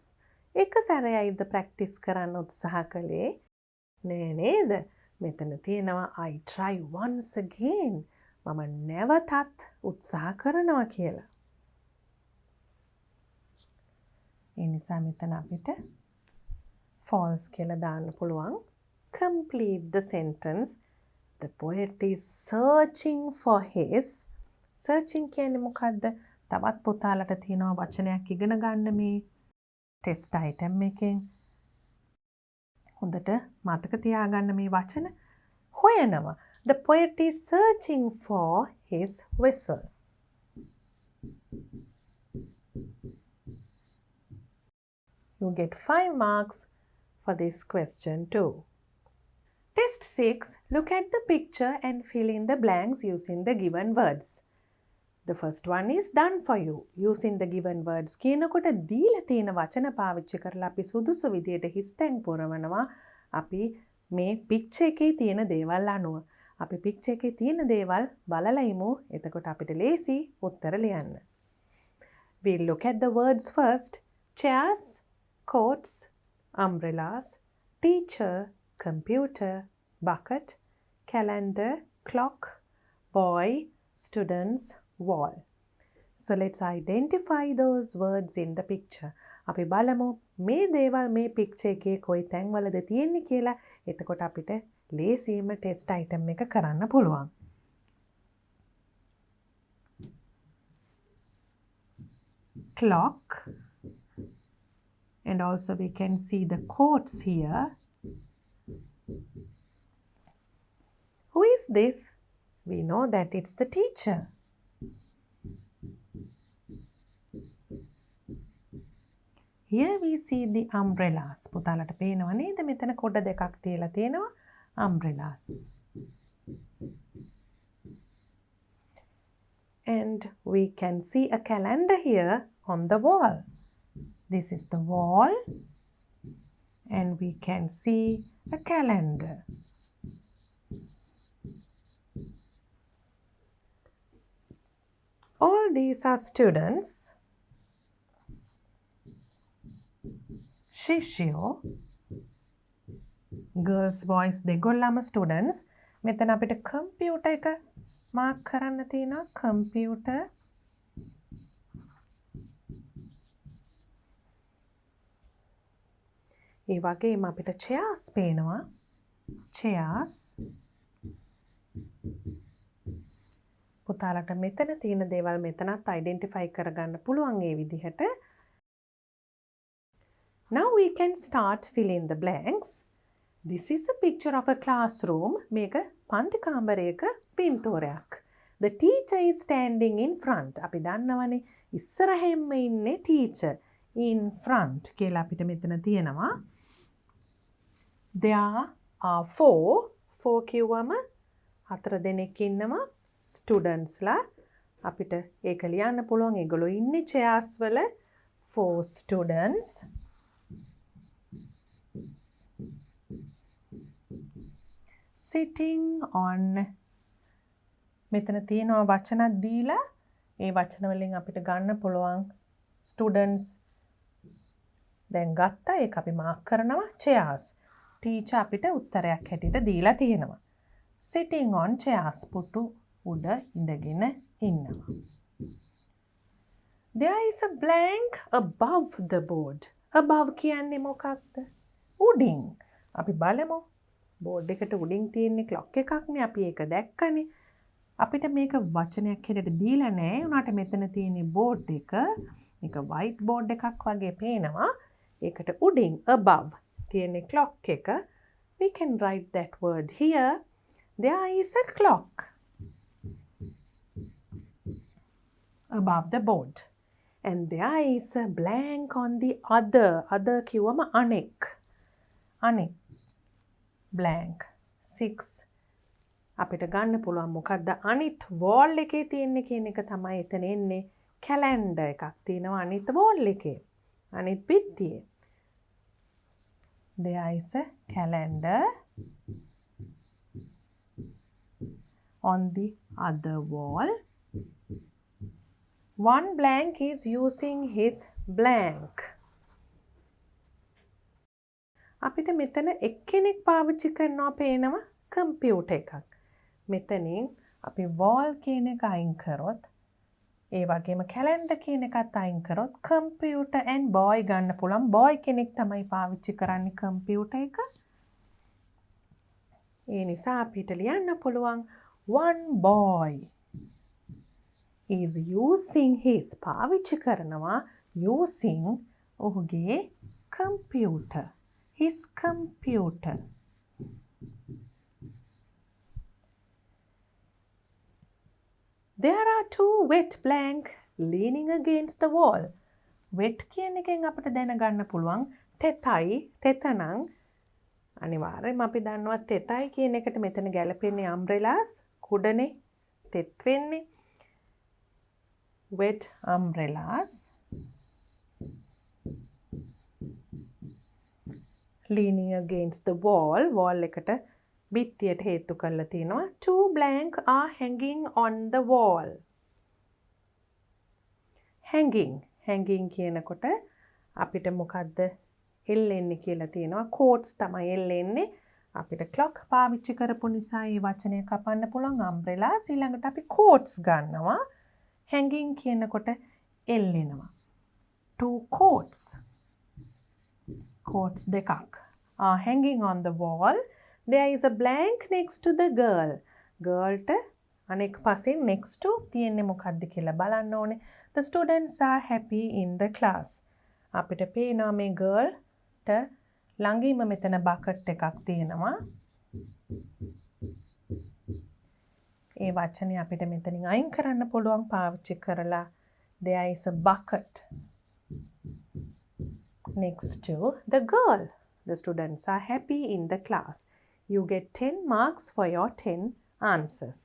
එක සැරයයිද practice කරන්න උත්සාහ කළේ? නෑ නේද? මෙතන තියෙනවා I try once again. මම නැවතත් උත්සාහ කරනවා කියලා. ඒ නිසා මෙතන අපිට false කියලා දාන්න පුළුවන්. Complete the sentence. The poet is searching for his. Searching කියන්නේ මොකද්ද? තවත් පුතාලට තියෙනවා වචනයක් ඉගෙන ගන්න මේ test item එකෙන්. හොඳට මතක තියාගන්න මේ වචන හොයනවා. The poet is searching for his whistle. You get 5 marks for this question too. Test 6. Look at the picture and fill in the blanks using the given words. The first one is done for you. Using the given words කියනකොට දීලා තියෙන වචන පාවිච්චි කරලා අපි සුදුසු විදියට හිස්තැන් පුරවනවා. අපි මේ picture එකේ තියෙන දේවල් අනුව. අපි picture එකේ තියෙන දේවල් බලලා ඉමු. එතකොට අපිට ලේසි උත්තර ලියන්න. We'll look at the words first. Chairs, coats, umbrellas, teacher, computer, bucket, calendar, clock, boy, students, wall. So let's identify those words in the picture. අපි බලමු මේ දේවල් මේ picture එකේ කොයි තැන්වලද තියෙන්නේ කියලා. එතකොට අපිට ලේසියෙන්ම test item එක කරන්න පුළුවන්. Clock. And also we can see the quotes here. Who is this? We know that it's the teacher. Here we see the umbrellas. පුතාලට පේනව නේද? මෙතන කොඩ දෙකක් තියලා තියෙනවා umbrellas. And we can see a calendar here on the wall. This is the wall and we can see a calendar. All these are students. Shishio. Girls, boys, දෙගොල්ලම students. මෙතන අපිට computer එක mark කරන්න තියෙනවා. computer. ඒ වගේම අපිට chairs පේනවා. chairs. පුතාලට මෙතන තියෙන දේවල් මෙතනත් identify කරගන්න පුළුවන් ඒ විදිහට. Now we can start filling the blanks. This is a picture of a classroom. මේක පන්ති කාමරයක පින්තූරයක්. The teacher is standing in front. අපි දන්නවනේ ඉස්සරහින්ම ඉන්නේ teacher. In front කියලා අපිට මෙතන තියෙනවා. There are 4 කිව්වම 4 දෙනෙක් ඉන්නවා ස්ටුඩන්ට්ස්ලා. අපිට ඒක ලියන්න පුළුවන්. ඒගොල්ලෝ ඉන්නේ chairs වල. 4 students. Sitting on. මෙතන තියෙනවා වචනක් දීලා ඒ වචන වලින් අපිට ගන්න පුළුවන් students දැන් ගත්තා. ඒක අපි මාක් කරනවා chairs. ටීචර් අපිට උත්තරයක් හැටියට දීලා තියෙනවා. Sitting on chairs. පුටු උඩ ඉඳගෙන ඉන්නවා. There is a blank above the board. Above කියන්නේ මොකක්ද? උඩින්. අපි බලමු. බෝඩ් එකට උඩින් තියෙන ක්ලොක් එකක්නේ. අපි ඒක දැක්කනේ. අපිට මේක වචනයක් හැටියට දීලා නැහැ. උනාට මෙතන තියෙන බෝඩ් එක මේක white board එකක් වගේ පේනවා. ඒකට උඩින් above තියෙන ක්ලොක් එක. We can write that word here. There is a clock above the board. And there is a blank on the other කිව්වම අනෙක් blank 6 අපිට ගන්න පුළුවන් මොකක්ද අනිත් wall එකේ තියෙන්නේ කියන එක තමයි එතන එන්නේ. calendar එකක් තියෙනවා අනිත් wall එකේ අනිත් පිටියේ. There is a calendar on the other wall. One blank is using his blank. අපිට මෙතන එක්කෙනෙක් පාවිච්චි කරනවා පේනවා කම්පියුටර් එකක්. මෙතනින් අපි wall කියන එක අයින් කරොත් ඒ වගේම calendar කියන එකත් අයින් කරොත් computer and boy ගන්න පුළුවන්. boy කෙනෙක් තමයි පාවිච්චි කරන්නේ කම්පියුටර් එක. ඒ නිසා අපිට ලියන්න පුළුවන් one boy is using his පාවිච්චි කරනවා using ඔහුගේ computer. His computer. There are 2 wet blank leaning against the wall. wet කියන එකෙන් අපිට දැනගන්න පුළුවන් තෙතනම් අනිවාර්යයෙන්ම අපි දන්නවා තෙතයි කියන එකට මෙතන ගැලපෙන්නේ umbrellas කුඩනේ තෙත් වෙන්නේ. Wet umbrellas leaning against the wall එකට බිත්තියට හේතු කරලා තිනවා. 2 blank are hanging on the wall. hanging කියනකොට අපිට මොකද්ද එල්ලෙන්නේ කියලා තියෙනවා. quotes තමයි එල්ලෙන්නේ. අපිට clock පාවිච්චි කරපු නිසා මේ වචනය කපන්න පුළුවන් umbrellas. ඊළඟට අපි quotes ගන්නවා. hanging කියනකොට එල්ලෙනවා. 2 quotes දෙකක් are hanging on the wall. There is a blank next to the girl. girlට අනෙක් පසින් next to තියෙන්නේ මොකක්ද කියලා බලන්න ඕනේ. The students are happy in the class. අපිට පේනවා මේ girlට ළඟින්ම මෙතන bucket එකක් තියෙනවා. ඒ වචනේ අපිට මෙතනින් අයින් කරන්න පුළුවන් පාවිච්චි කරලා. There is a bucket next to the girl. The students are happy in the class. You get 10 marks for your 10 answers.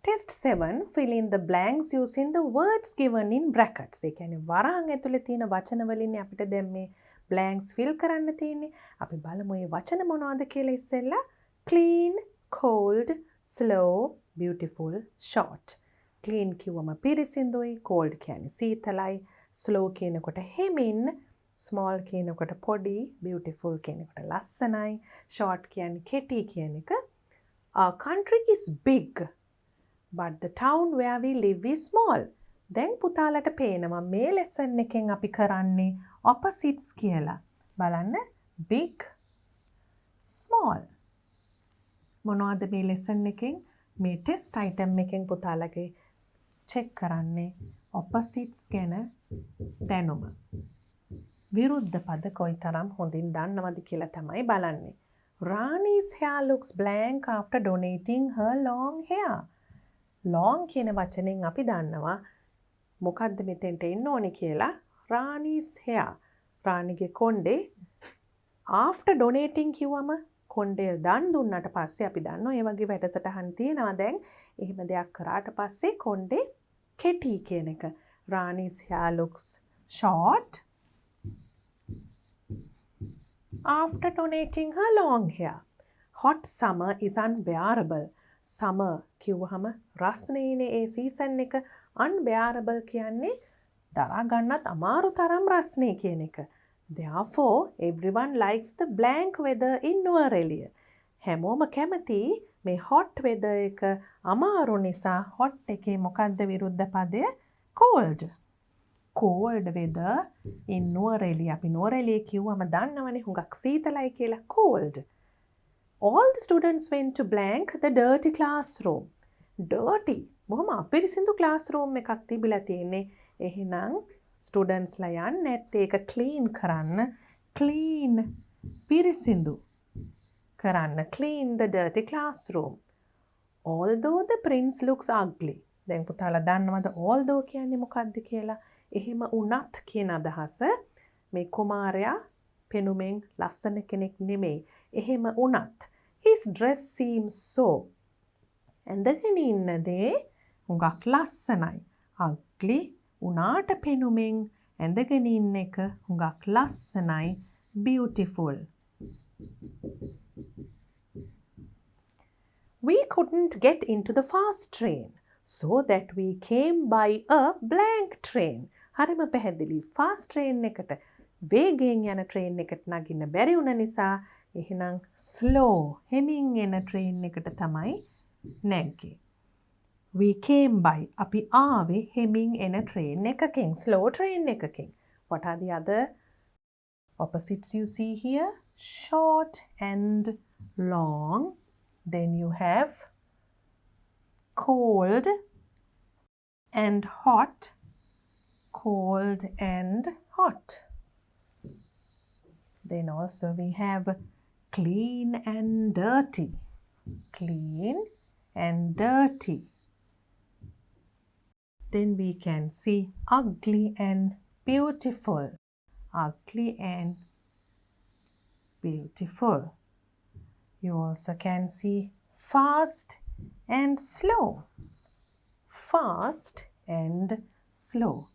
Test 7. Fill in the blanks using the words given in brackets. ඒ කියන්නේ වරහන් ඇතුලේ තියෙන වචන වලින් අපිට දැන් මේ blanks fill කරන්න තියෙන්නේ. අපි බලමු මේ වචන මොනවද කියලා ඉස්සෙල්ලා. Clean, cold, slow, beautiful, short. Clean කිව්වම පිරිසිදුයි, cold කියන්නේ සීතලයි, slow කියනකොට හෙමින්, small කියනකොට පොඩි, beautiful කියනකොට ලස්සනයි, short කියන්නේ කෙටි කියන එක. Our country is big, but the town where we live is small. දැන් පුතාලට පේනවා මේ lesson එකෙන් අපි කරන්නේ opposites කියලා. බලන්න big, small. මොනවද මේ lesson එකෙන් මේ test item එකෙන් පුතාලගේ check කරන්නේ opposites ගැන දැනුම. විරුද්ධ පද කොයිතරම් හොඳින් දන්නවද කියලා තමයි බලන්නේ. Rani's hair looks blank after donating her long hair. long කියන වචනෙන් අපි දන්නවා මොකද්ද මෙතෙන්ට එන්න ඕනේ කියලා. Rani's hair. රාණිගේ කොණ්ඩේ after donating කිව්වම කොණ්ඩය දන් දුන්නට පස්සේ අපි දන්නවා ඒ වගේ වැඩසටහන් තියෙනවා දැන්. එහෙම දෙයක් කරාට පස්සේ කොණ්ඩේ කෙටි කියන එක. Rani's hair looks short after donating her long hair. Hot summer is unbearable. Summer කිව්වහම රස්නේනේ ඒ සීසන් එක. Unbearable කියන්නේ දරා ගන්නත් අමාරු තරම් රස්නේ කියන එක. Therefore, everyone likes the blank weather in Nuwara. හැමෝම කැමති මේ hot weather එක අමාරු නිසා hot එකේ මොකද්ද විරුද්ධ පදය? cold. Cold weather in Nuwara. අපි Nuwara කිව්වම දන්නවනේ හුඟක් සීතලයි කියලා. cold. All the students went to blank the dirty classroom. Dirty. බොහොම අපිරිසිදු classroom එකක් තිබිලා තියෙන්නේ. එහෙනම් students ලා යන්නේ නැත්තේ ඒක clean කරන්න. clean පිරිසිදු කරන්න. clean the dirty classroom. Although the prince looks ugly. දැන් පුතාලා දන්නවද although කියන්නේ මොකක්ද කියලා? එහෙම උනත් කියන අදහස මේ කුමාරයා පෙනුමෙන් ලස්සන කෙනෙක් නෙමෙයි. එහෙම උනත් his dress seems so. ඇඳගෙන ඉන්න දේ හුඟක් ලස්සනයි. ugly උනාට පෙනුමෙන් ඇඳගෙන ඉන්න එක හුඟක් ලස්සනයි. beautiful. We couldn't get into the fast train, so that we came by a blank train. හරිම පැහැදිලි. fast train එකට වේගයෙන් යන train එකට නගින්න බැරි වුණ නිසා එහෙනම් slow හෙමින් එන train එකට තමයි නැග්ගේ. We came by අපි ආවේ හෙමින් එන train එකකින්. slow train එකකින්. What are the other opposites you see here? Short and long. Then you have cold and hot. Cold and hot. Then also we have clean and dirty. Clean and dirty. Then we can see ugly and beautiful. Ugly and beautiful. You also can see fast and slow. Fast and slow.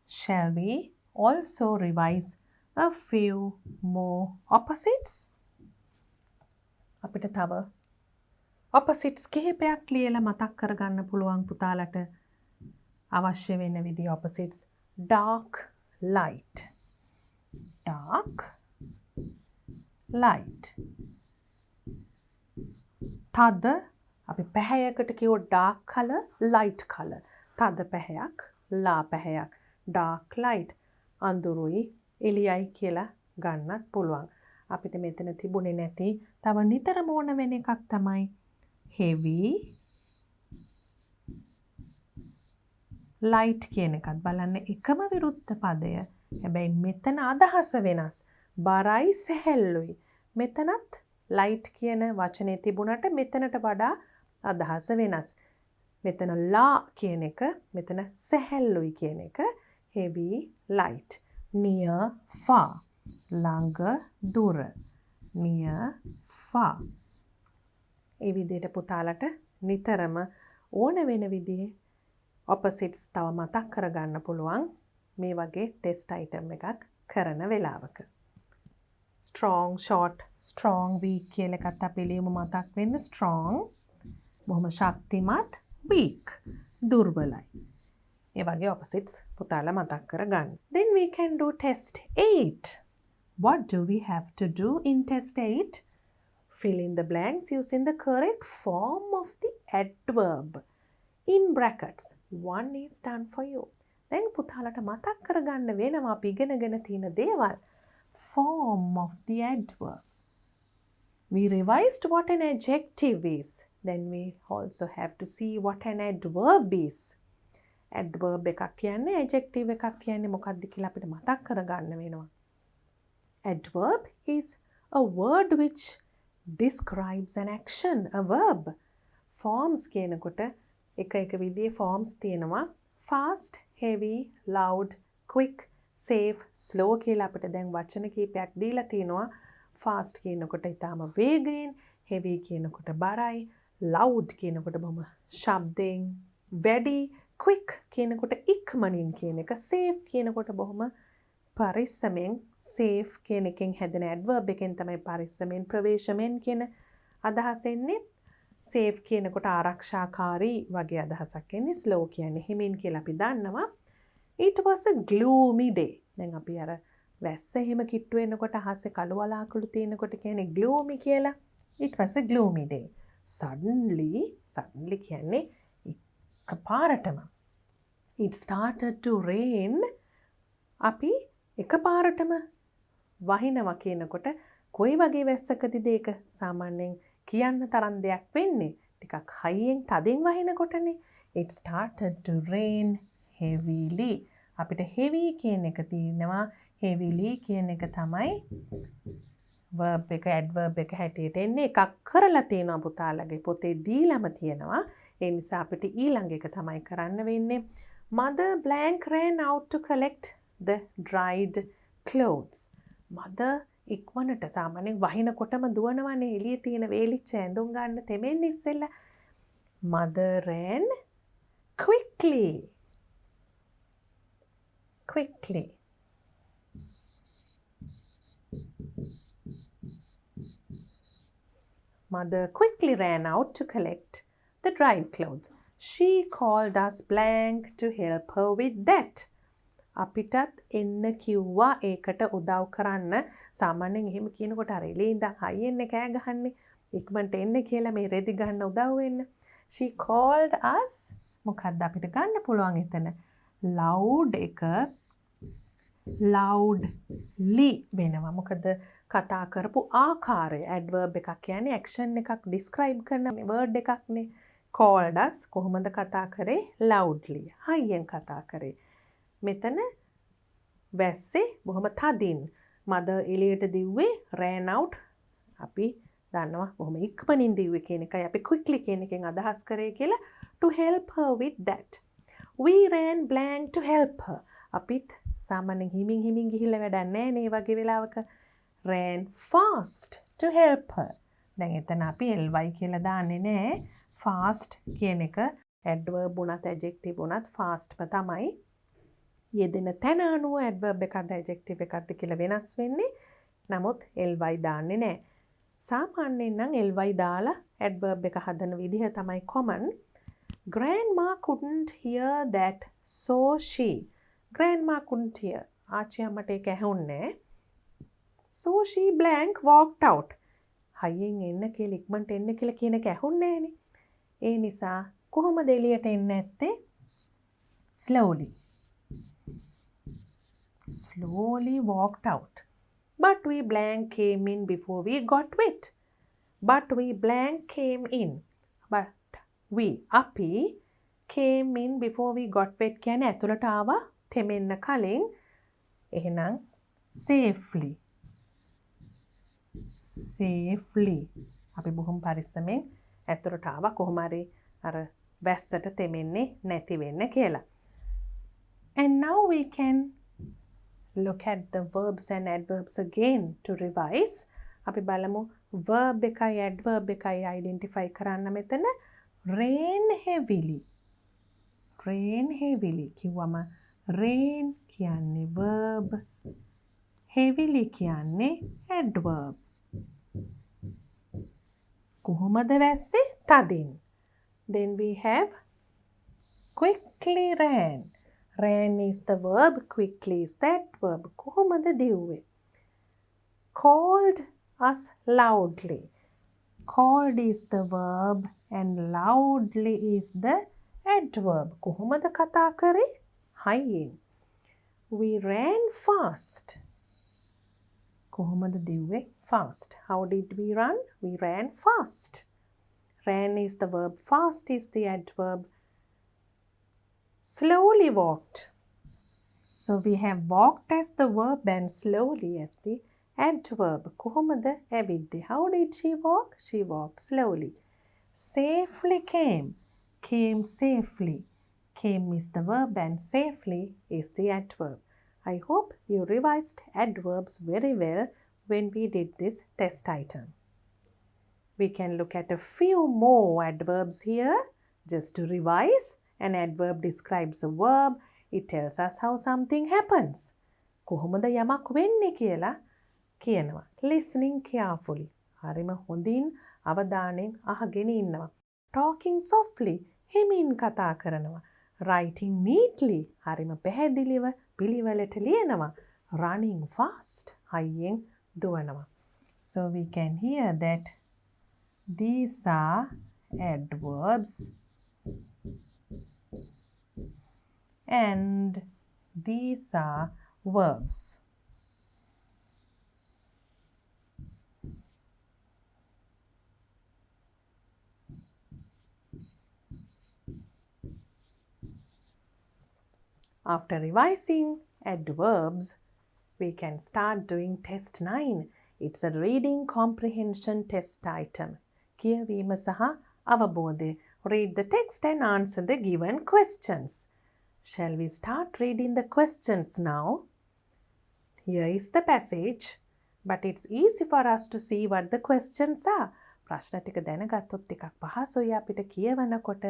Shall we also revise a few more opposites? අපිට තව opposites කිහිපයක් ලියලා මතක් කරගන්න පුළුවන් පුතාලට. අවශ්‍ය වෙන විදිහ opposites. dark, light. Dark, light. තද අපි පැහැයකට කියව dark color, light color. තද පැහැයක්, ලා පැහැයක්. dark, light. අඳුරුයි, එළියයි කියලා ගන්නත් පුළුවන්. අපිට මෙතන තිබුණේ නැති තව නිතරම ඕන වෙන එකක් තමයි heavy, light කියන එකත් බලන්න එකම විරුද්ධ පදය. හැබැයි මෙතන අදහස වෙනස්. බරයි සැහැල්ලුයි. මෙතනත් light කියන වචනේ තිබුණට මෙතනට වඩා අදහස වෙනස්. මෙතන ලා කියන එක, මෙතන සැහැල්ලුයි කියන එක. heavy, light. near, far. ළඟ, දුර. near, far. ඒ විදිහට පුතාලට නිතරම ඕන වෙන විදිහේ opposites තව මතක් කරගන්න පුළුවන් මේ වගේ ටෙස්ට් අයිටම් එකක් කරන වෙලාවක. strong, short, strong, weak කියලා එකත් අපි ලියමු මතක් වෙන්න. strong බොහොම ශක්තිමත්, weak දුර්වලයි. ඒ වගේ opposites පුතාලා මතක් කරගන්න. Then we can do test 8. What do we have to do in test 8? Fill in the blanks using the correct form of the adverb. In brackets, one is done for you. දැන් පුතාලට මතක් කරගන්න වෙනවා අපි ඉගෙනගෙන තියෙන දේවල්. Form of the adverb. We revised what an adjective is. Then we also have to see what an adverb is. Adverb එකක් කියන්නේ adjective එකක් කියන්නේ මොකක්ද කියලා අපිට මතක් කරගන්න වෙනවා. Adverb is a word which describes an action, a verb. Forms කියනකොට එක විදිහේ forms තියෙනවා. Fast, heavy, loud, quick, safe, slow කියලා අපිට දැන් වචන කීපයක් දීලා තියෙනවා. fast කියනකොට ඊටාම වේගයෙන්, heavy කියනකොට බරයි, loud කියනකොට බොහොම ශබ්දයෙන්, වැඩි, quick කියනකොට ඉක්මනින් කියන එක, safe කියනකොට බොහොම පරිස්සමෙන්, safe කියන එකෙන් හැදෙන adverb එකෙන් තමයි පරිස්සමෙන්, ප්‍රවේශමෙන් කියන අදහස එන්නේ. safe කියනකොට ආරක්ෂාකාරී වගේ අදහසක් එන්නේ. slow කියන්නේ හිමින් කියලා අපි දන්නවා. It was a gloomy day. දැන් අපි අර වැස්ස එහෙම කිට්ටු වෙනකොට අහසේ කළු වලාකුළු තියෙනකොට කියන්නේ gloomy කියලා. It was a gloomy day. Suddenly කියන්නේ එකපාරටම. It started to rain. අපි එකපාරටම වහිනවා කියනකොට කොයි වගේ වැස්සකදීද ඒක සාමාන්‍යයෙන් කියන්න තරම් දෙයක් වෙන්නේ? ටිකක් හයියෙන් තදින් වහිනකොටනේ. It started to rain heavily. අපිට heavy කියන එක තියෙනවා. heavily කියන එක තමයි verb එක adverb එක හැටියට එන්නේ. එකක් කරලා තියෙනවා පුතාලගේ පොතේ දීලම තියෙනවා. ඒ නිසා අපිට ඊළඟ එක තමයි කරන්න වෙන්නේ. Mother blank ran out to collect the dried clothes. Mother ඉක්මනට සාමාන්‍යයෙන් වහිනකොටම දුවනවනේ එළියේ තියෙන වේලිච්ච ඇඳුම් ගන්න තෙමෙන්නේ ඉස්සෙල්ලා. Mother ran quickly. Mother quickly ran out to collect the dried clothes. She called us blank to help her with that. අපිටත් එන්න කිව්වා ඒකට උදව් කරන්න. සාමාන්‍යයෙන් එහෙම කියනකොට අර එළියේ ඉඳන් හයියෙන් කෑ ගහන්නේ. ඉක්මනට එන්න කියලා මේ රෙදි ගන්න උදව් වෙන්න. She called us මොකක්ද අපිට ගන්න පුළුවන් එතන? loud එක loudly වෙනවා. මොකද කතා කරපු ආකාරය adverb එකක් කියන්නේ action එකක් describe කරන word එකක්නේ. called us කොහොමද කතා කරේ? loudly. හයියෙන් කතා කරේ. මෙතන වැස්සේ බොහොම තදින්. mother එළියට දිව්වේ ran out. අපි දන්නවා බොහොම ඉක්මනින් දිව්වේ කියන එකයි අපි quickly කියන එකෙන් අදහස් කරේ කියලා. to help her with that. We ran blank to help her. අපිත් සාමාන්‍යයෙන් හිමින් ගිහිල්ලා වැඩක් නැහැ නේ වගේ වෙලාවක. ran fast to help her. දැන් එතන අපි ly කියලා දාන්නේ නැහැ. fast කියන එක adverb උනත් adjective උනත් fastම තමයි. යෙදෙන තැන අනුව adverb එකක්ද adjective එකක්ද කියලා වෙනස් වෙන්නේ. නමුත් ly දාන්නේ නැහැ. සාමාන්‍යයෙන් නම් ly දාලා adverb එක හදන විදිහ තමයි common. Grandma couldn't hear that, so she. Grandma couldn't hear. ආච්චි අම්මට ඒක ඇහුන්නේ. So she blank walked out. හයියෙන් එන්න කියලා ඉක්මනට එන්න කියලා කියන එක ඇහුන්නේ නැහනේ. ඒ නිසා කොහොමද එළියට එන්නේ නැත්තේ? Slowly walked out. But we blank came in before we got wet. But we blank came in. But we අපි came in before we got wet කියන්නේ ඇතුළට ආවා තෙමෙන්න කලින්. එහෙනම් safely. අපි බොහොම පරිස්සමෙන් ඇතුළට ආවා කොහොම හරි අර වැස්සට තෙමෙන්නේ නැති වෙන්න කියලා. And now we can look at the verbs and adverbs again to revise. අපි බලමු verb එකයි adverb එකයි identify කරන්න මෙතන. rain heavily කිව්වම rain කියන්නේ verb, heavily කියන්නේ adverb. කොහොමද වැස්සේ? තදින්. Then we have quickly ran. Ran is the verb, quickly is the adverb. කොහොමද දිව්වේ? Called us loudly. Called is the verb and loudly is the adverb. කොහොමද කතා කරේ? හයියෙන්. We ran fast. කොහොමද දිව්වේ? Fast. How did we run? We ran fast. Ran is the verb, fast is the adverb. Slowly walked. So we have walked as the verb and slowly as the adverb. කොහොමද ඇවිද්දේ? How did she walk? She walked slowly. Safely came. Came safely. Came is the verb and safely is the adverb. I hope you revised adverbs very well when we did this test item. We can look at a few more adverbs here just to revise. An adverb describes a verb. It tells us how something happens. කොහොමද යමක් වෙන්නේ කියලා කියනවා. Listening carefully. හරිම හොඳින් අවධානයෙන් අහගෙන ඉන්නවා. Talking softly. හිමින් කතා කරනවා. Writing neatly. හරිම පැහැදිලිව පිළිවෙලට ලියනවා. Running fast. හයියෙන් දුවනවා. So we can hear that these are adverbs and these are verbs. After revising adverbs, we can start doing test 9. It's a reading comprehension test item. කියවීම සහ අවබෝධය. Read the text and answer the given questions. Shall we start reading the questions now? Here is the passage, but it's easy for us to see what the questions are. ප්‍රශ්න ටික දැනගත්තොත් ටිකක් පහසුයි අපිට කියවනකොට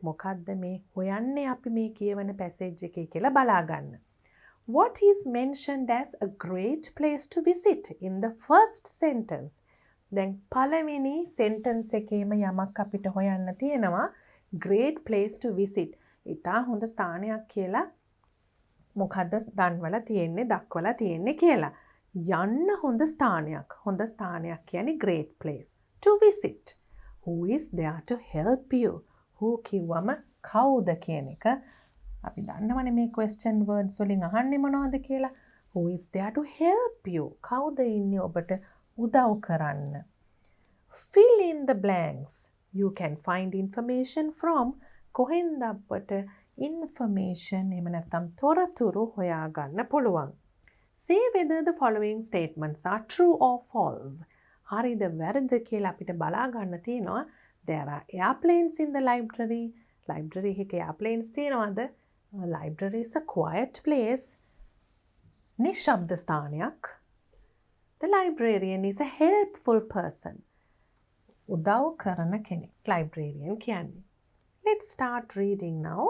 මොකද්ද මේ හොයන්නේ අපි මේ කියවන passage එකේ කියලා බලා ගන්න. What is mentioned as a great place to visit in the first sentence? දැන් පළවෙනි sentence එකේම යමක් අපිට හොයන්න තියෙනවා. Great place to visit. ඉතා හොඳ ස්ථානයක් කියලා මොකද්ද දන්වලා තියෙන්නේ දක්වලා තියෙන්නේ කියලා. යන්න හොඳ ස්ථානයක්. හොඳ ස්ථානයක් කියන්නේ great place to visit. Who is there to help you? Who කිව්වම කවුද කියන එක අපි දන්නවනේ මේ question words වලින් අහන්නේ මොනවද කියලා. Who is there to help you? කවුද ඉන්නේ ඔබට උදව් කරන්න? Fill in the blanks. You can find information from කොහෙන්ද අපට information එහෙම නැත්නම් තොරතුරු හොයාගන්න පුළුවන්. Say whether the following statements are true or false. හරිද වැරදිද කියලා අපිට බලා ගන්න තියෙනවා. There are airplanes in the library. Library එකේ airplanes තියෙනවද? Library is a quiet place. නිශ්ශබ්ද ස්ථානයක්. The librarian is a helpful person. උදව් කරන කෙනෙක්. Librarian කියන්නේ. Let's start reading now.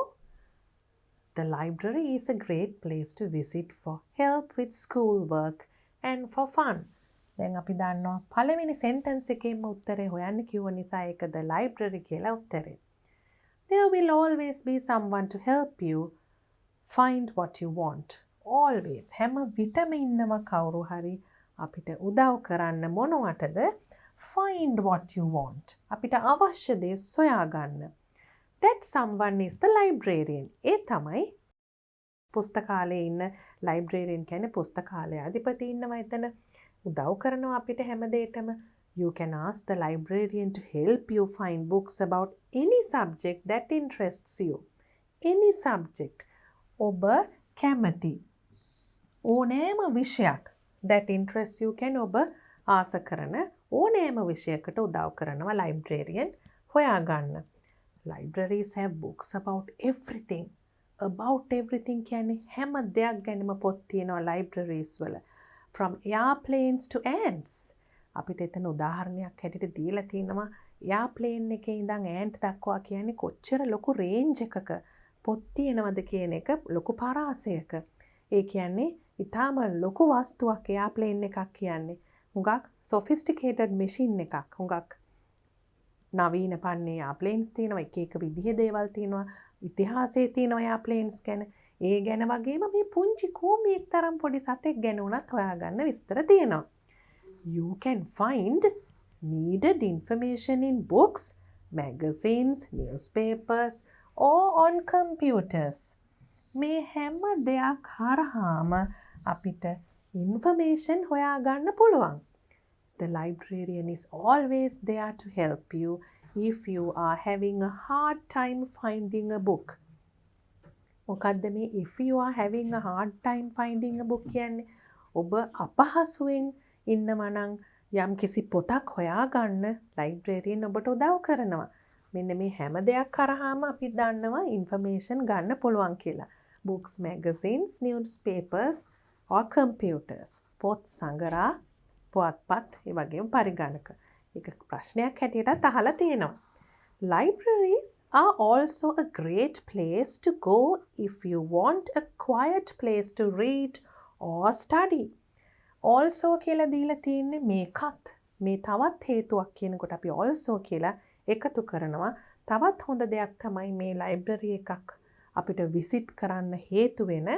The library is a great place to visit for help with schoolwork and for fun. දැන් අපි දන්නවා පළවෙනි sentence එකේම උත්තරේ හොයන්න කිව්ව නිසා ඒක the library කියලා උත්තරේ. There will always be someone to help you find what you want. Always හැම විටම ඉන්නවා කවුරු හරි අපිට උදව් කරන්න මොනවටද? Find what you want. අපිට අවශ්‍ය දේ සොයාගන්න. That someone is the librarian. ඒ තමයි පුස්තකාලයේ ඉන්න librarian කියන්නේ පුස්තකාලයේ අධිපති ඉන්නවා එතන. උදව් කරනවා අපිට හැම දෙයකටම. You can ask the librarian to help you find books about any subject that interests you. Any subject. ඔබ කැමති ඕනෑම විෂයක් that interests you can ඔබ ආස කරන ඕනෑම විෂයකට උදව් කරනවා librarian හොයාගන්න. Libraries have books about everything. About everything කියන්නේ හැම දෙයක් ගැනම පොත් තියෙනවා libraries වල. From airplanes to ants. අපිට එතන උදාහරණයක් හැටියට දීලා තිනවා airplane එකේ ඉඳන් ant දක්වා කියන්නේ කොච්චර ලොකු range එකක පොත් තියෙනවද කියන එක ලොකු පරාසයක. ඒ කියන්නේ ඊටාම ලොකු වස්තුවක් airplane එකක් කියන්නේ. හුඟක් sophisticated machine එකක්. හුඟක් නවීන පන්නේ airplanes තියෙනවා. එක එක විදිහේ දේවල් තියෙනවා. ඉතිහාසයේ තියෙනවා airplanes ගැන. ඒ ගැන වගේම මේ පුංචි කූඹියෙක් තරම් පොඩි සතෙක් ගැන උනත් හොයාගන්න විස්තර තියෙනවා. You can find needed information in books, magazines, newspapers or on computers. මේ හැම දෙයක් හරහාම අපිට information හොයාගන්න පුළුවන්. The librarian is always there to help you if you are having a hard time finding a book. මොකද්ද මේ if you are having a hard time finding a book කියන්නේ? ඔබ අපහසුවෙන් ඉන්නවා නම් යම් කිසි පොතක් හොයාගන්න librarian ඔබට උදව් කරනවා. මෙන්න මේ හැම දෙයක් කරාම අපි දන්නවා information ගන්න පුළුවන් කියලා. Books, magazines, newspapers or computers. පොත් සංගරා පුවත්පත් ඒ වගේම පරිගණක. ඒක ප්‍රශ්නයක් හැටියටත් අහලා තියෙනවා. Libraries are also a great place to go if you want a quiet place to read or study. Also කියලා දීලා තියෙන්නේ මේකත්. මේ තවත් හේතුවක් කියනකොට අපි also කියලා එකතු කරනවා. තවත් හොඳ දෙයක් තමයි මේ library එකක් අපිට visit කරන්න හේතු වෙන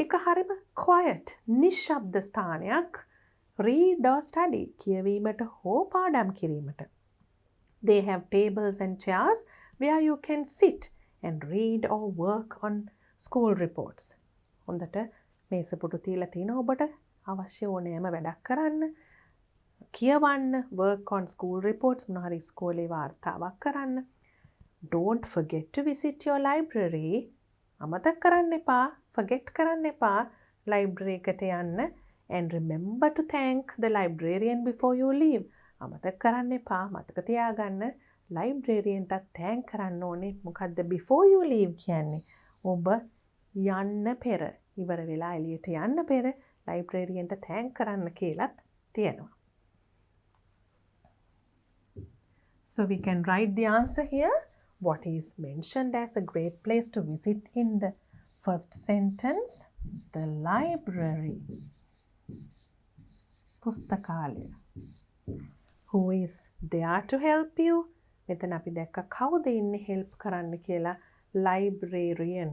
ඒක හරිම quiet නිශ්ශබ්ද ස්ථානයක් read or study කියවීමට හෝ පාඩම් කිරීමට. They have tables and chairs where you can sit and read or work on school reports. හොඳට මේසපුටු තියලා තියෙනවා ඔබට අවශ්‍ය ඕනෑම වැඩක් කරන්න. කියවන්න work on school reports මොනවා හරි ඉස්කෝලේ වාර්තාවක් කරන්න. Don't forget to visit your library. අමතක කරන්න එපා, forget කරන්න එපා library එකට යන්න. And remember to thank the librarian before you leave. අමතක කරන්න එපා, මතක තියාගන්න librarianටත් thank කරන්න ඕනේ. මොකද්ද before you leave කියන්නේ? ඔබ යන්න පෙර, ඉවර වෙලා එළියට යන්න පෙර librarianට thank කරන්න කියලාත් තියෙනවා. So we can write the answer here. What is mentioned as a great place to visit in the first sentence? The library. පුස්තකාලය. Who is there to help you? මෙතන අපි දැක්ක කවුද ඉන්නේ help කරන්න කියලා? Librarian.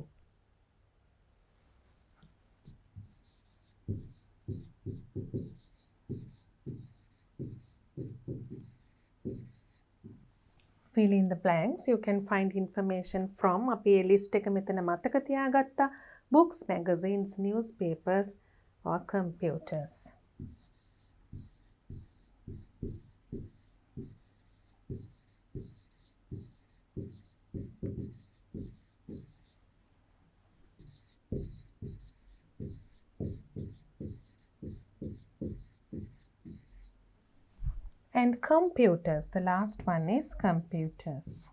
Fill in the blanks. You can find information from අපි ඒ list එක මෙතන මතක තියාගත්තා. Books, magazines, newspapers or computers. And computers. The last one is computers.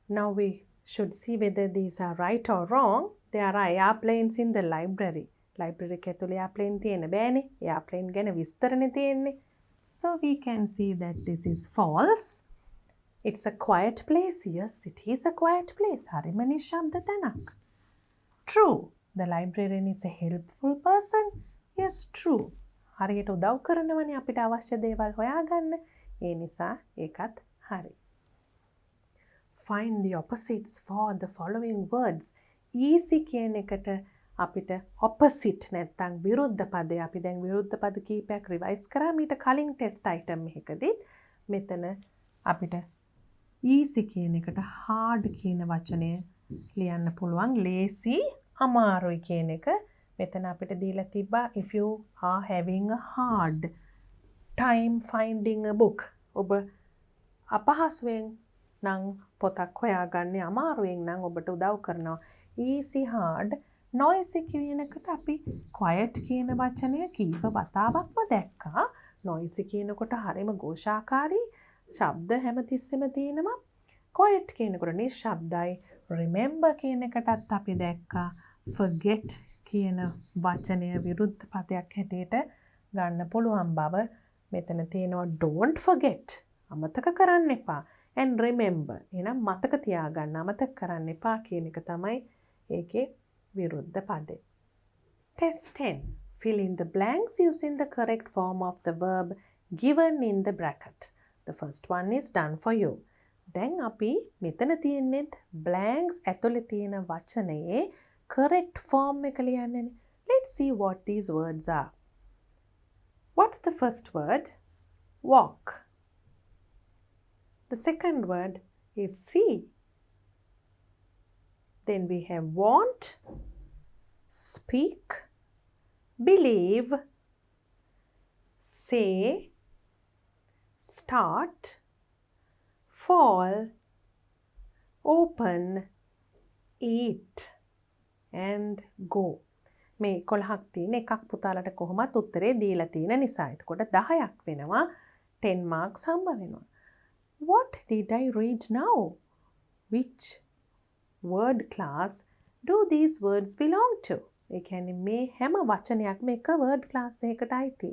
Now we should see whether these are right or wrong. There are airplanes in the library. Library එක ඇතුලේ airplane තියෙන බෑනේ. Airplane ගැන විස්තරනේ තියෙන්නේ. So we can see that this is false. It's a quiet place. Yes, it is a quiet place. හරිම නිශ්ශබ්ද තැනක්. True. The librarian is a helpful person. Yes, true. හරියට උදව් කරනවනේ අපිට අවශ්‍ය දේවල් හොයාගන්න. ඒ නිසා ඒකත් හරි. Find the opposites for the following words. Easy කියන එකට අපිට opposite නැත්නම් විරුද්ධ පදේ අපි දැන් විරුද්ධ පද කීපයක් රිවයිස් කරා මීට කලින් ටෙස්ට් අයිටම් එකකදීත් මෙතන අපිට easy කියන එකට hard කියන වචනය ලියන්න පුළුවන්. lazy අමාරුයි කියන එක මෙතන අපිට දීලා තිබ්බා. If you are having a hard time finding a book. ඔබ අපහසුවෙන් නම් පොතක් හොයාගන්නේ අමාරුවෙන් නම් ඔබට උදව් කරනවා. easy hard noisy කියන එකට අපි quiet කියන වචනය කීප වතාවක්ම දැක්කා. noisy කියනකොට හරිම ഘോഷාකාරී ශබ්ද හැමතිස්සෙම තියෙනවා. quiet කියනකොට නිශ්ශබ්දයි. remember කියන එකටත් අපි දැක්කා forget කියන වචනය විරුද්ධ පදයක් හැටියට ගන්න පුළුවන් බව මෙතන තියෙනවා. don't forget අමතක කරන්න එපා. and remember එහෙනම් මතක තියාගන්න අමතක කරන්න එපා කියන එක තමයි ඒකේ විරුද්ධ පදේ. Test 10. Fill in the blanks using the correct form of the verb given in the bracket. The first one is done for you. දැන් අපි මෙතන තියෙන්නේ blanks ඇතුලේ තියෙන වචනයේ correct form එක ලියන්නනේ. Let's see what these words are. What's the first word? Walk. The second word is see. Then we have want, speak, believe, say, start, fall, open, eat and go. මේ 11ක් තියෙන එකක් පුතාලට කොහොමත් උත්තරේ දීලා තියෙන නිසා. එතකොට 10ක් වෙනවා. 10 marks හම්බ වෙනවා. What did I read now? Which word class do these words belong to? ඒ කියන්නේ මේ හැම වචනයක්ම එක word class එකකට අයිති.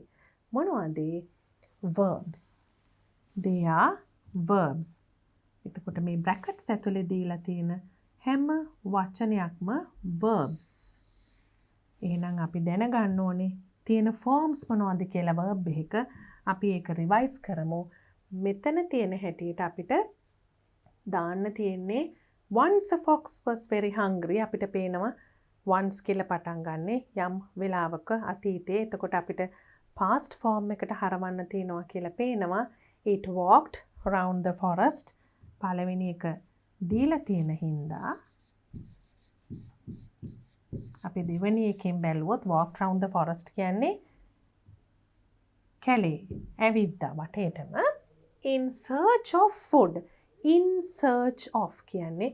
මොනවද? verbs. They are verbs. එතකොට මේ brackets ඇතුලේ දීලා තියෙන හැම වචනයක්ම verbs. එහෙනම් අපි දැනගන්න ඕනේ තියෙන forms මොනවද කියලා verb එකක. අපි ඒක revise කරමු. මෙතන තියෙන හැටියට අපිට දාන්න තියෙන්නේ once a fox was very hungry. අපිට පේනවා once කියලා පටන් ගන්නෙ යම් වෙලාවක අතීතයේ. එතකොට අපිට past form එකට හරවන්න තියෙනවා කියලා පේනවා. It walked around the forest. පළවෙනි එක දීලා තියෙන හින්දා අපි දෙවෙනි එකෙන් බැලුවොත් walked around the forest කියන්නේ කැලේ ඇවිද්දා වටේටම. In search of food. In search of කියන්නේ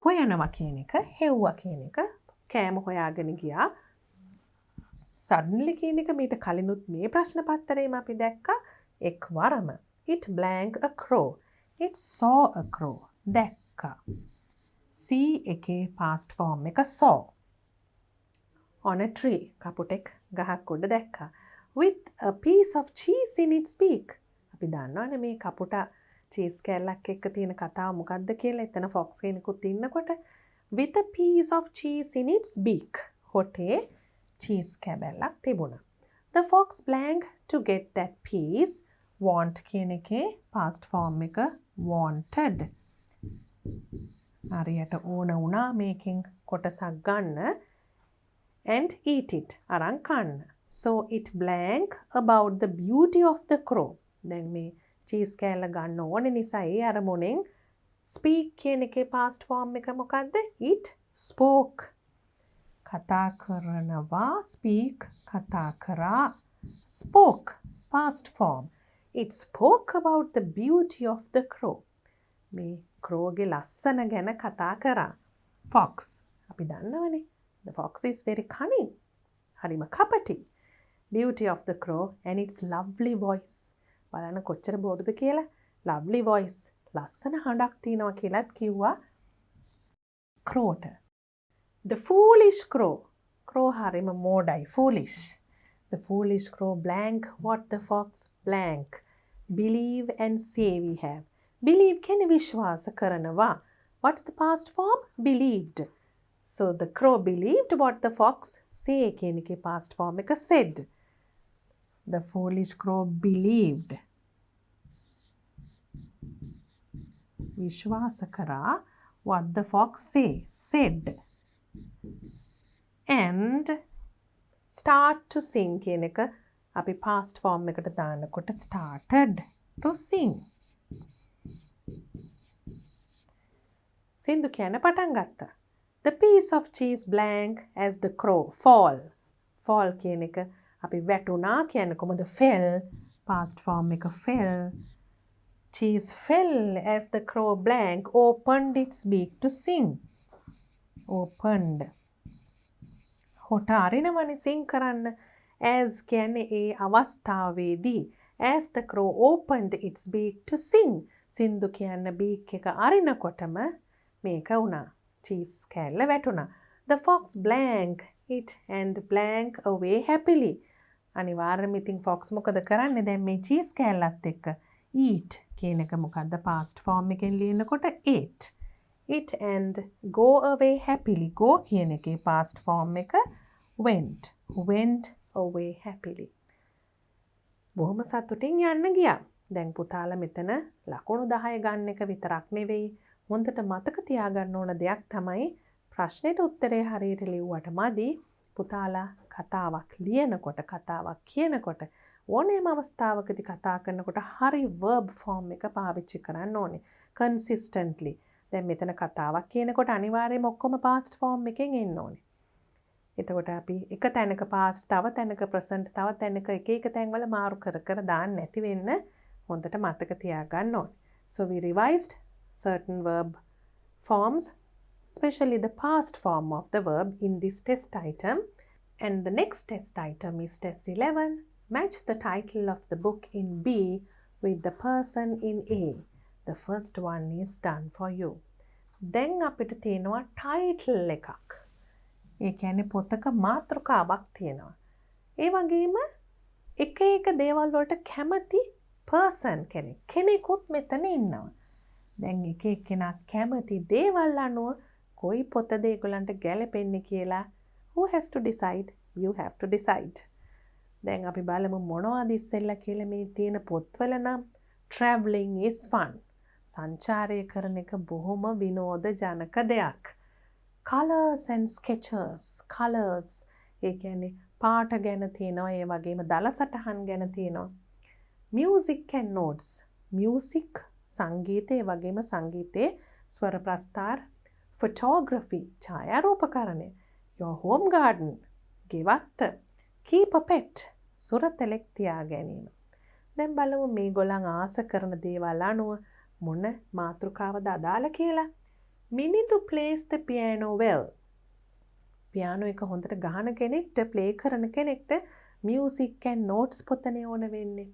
හොයනවා කියන එක, හෙව්වා කියන එක, කෑම හොයාගෙන ගියා. suddenly කියන එක මීට කලිනුත් මේ ප්‍රශ්න පත්තරේම අපි දැක්කා එක්වරම. It blank a crow. It saw a crow. දැක්කා. see එකේ past form එක saw. On a tree. කපුටෙක් ගහක් උඩ දැක්කා. With a piece of cheese in its beak. අපි දන්නවනේ මේ කපුටා චීස් කෑල්ලක් එක්ක තියෙන කතාව මොකක්ද කියලා. එතන fox කෙනෙකුත් ඉන්නකොට with a piece of cheese in its beak. හොටේ cheese කැබැල්ලක් තිබුණා. The fox blank to get that piece. Want කියන එකේ past form එක wanted. හරියට ඕන වුණා මේකෙන් කොටසක් ගන්න and eat it. අරන් කන්න. So it blank about the beauty of the crow. දැන් මේ cheese කෑල්ල ගන්න ඕන නිසා ඒ අරමුණෙන් speak කියන එකේ past form එක මොකද්ද? It spoke. කතා කරනවා speak කතා කරා. Spoke past form. It spoke about the beauty of the crow. මේ crowගේ ලස්සන ගැන කතා කරා. Fox. අපි දන්නවනේ. The fox is very cunning. හරිම කපටි. Beauty of the crow and its lovely voice. බලන්න කොච්චර බොරුද කියලා. Lovely voice. ලස්සන හඬක් තියෙනවා කියලාත් කිව්වා crowට. The foolish crow. Crow හරිම මෝඩයි. Foolish. The foolish crow blank what the fox blank. Believe and say we have. Believe කියන්නේ විශ්වාස කරනවා. What's the past form? Believed. So the crow believed what the fox say කියන එකේ past form එක said. The foolish crow believed. විශ්වාස කරා what the fox said. And start to sing කියන එක අපි past form එකට දානකොට started to sing. සින්දු කියන පටන් ගත්තා. The piece of cheese blank as the crow fall. Fall කියන එක අපි වැටුණා කියන්නේ කොහොමද? fell. Past form එක fell. Cheese fell as the crow blank opened its beak to sing. Opened. හොට අරිනවනේ sing කරන්න. As කියන්නේ ඒ අවස්ථාවේදී. As the crow opened its beak to sing. සින්දු කියන්න beak එක අරිනකොටම මේක වුණා. cheese කෑල්ල වැටුණා. The fox blank it and blank away happily. අනිවාර්යයෙන්ම ඉතින් fox මොකද කරන්නේ දැන් මේ cheese කෑල්ලත් එක්ක? eat කියන එක මොකද්ද past form එකෙන් ලියනකොට ate. It and go away happily. go කියන එකේ past form එක went. went away happily. බොහොම සතුටින් යන්න ගියා. දැන් පුතාලා මෙතන ලකුණු 10 ගන්න එක විතරක් නෙවෙයි. හොඳට මතක තියාගන්න ඕන දෙයක් තමයි ප්‍රශ්නෙට උත්තරේ හරියට ලිව්වට මදි. පුතාලා කතාවක් ලියනකොට කතාවක් කියනකොට ඕනෑම අවස්ථාවකදී කතා කරනකොට හරි verb form එක පාවිච්චි කරන්න ඕනේ. consistently. දැන් මෙතන කතාවක් කියනකොට අනිවාර්යයෙන්ම ඔක්කොම past form එකෙන් එන්න ඕනේ. එතකොට අපි එක තැනක past තව තැනක present තව තැනක එක එක තැන්වල මාරු කර කර දාන්න නැති වෙන්න හොඳට මතක තියාගන්න ඕනේ. So we revised certain verb forms, especially the past form of the verb in this test item. And the next test item is test 11. Match the title of the book in B with the person in A. The first one is done for you. දැන් අපිට තියෙනවා title එකක්. ඒ කියන්නේ පොතක මාතෘකාවක් තියෙනවා. ඒ වගේම එක එක දේවල් වලට කැමති පර්සන් කෙනෙකුත් මෙතන ඉන්නවා. දැන් එක එක්කෙනා කැමති දේවල් අනුව කොයි පොතද ඒගොල්ලන්ට ගැලපෙන්නේ කියලා who has to decide? You have to decide. දැන් අපි බලමු මොනවද ඉස්සෙල්ලා කියලා මේ තියෙන පොත්වල නම් traveling is fun. සංචාරය කරන එක බොහොම විනෝදජනක දෙයක්. Colors and sketches. Colors ඒ කියන්නේ පාට ගැන තියෙනවා, ඒ වගේම දල සටහන් ගැන තියෙනවා. Music and notes. Music සංගීතය, ඒ වගේම සංගීතයේ ස්වර ප්‍රස්ථාර. Photography ඡායාරූපකරණය. Your home garden ගෙවත්ත. Keep a pet සුරතලෙක් තියා ගැනීම. දැන් බලමු මේගොල්ලන් ආස කරන දේවල් අනුව මොන මාතෘකාවද අදාළ කියලා. Minidu plays the piano well. Piano එක හොඳට ගහන කෙනෙක්ට, ප්ලේ කරන කෙනෙක්ට music and notes පොතනේ ඕන වෙන්නේ.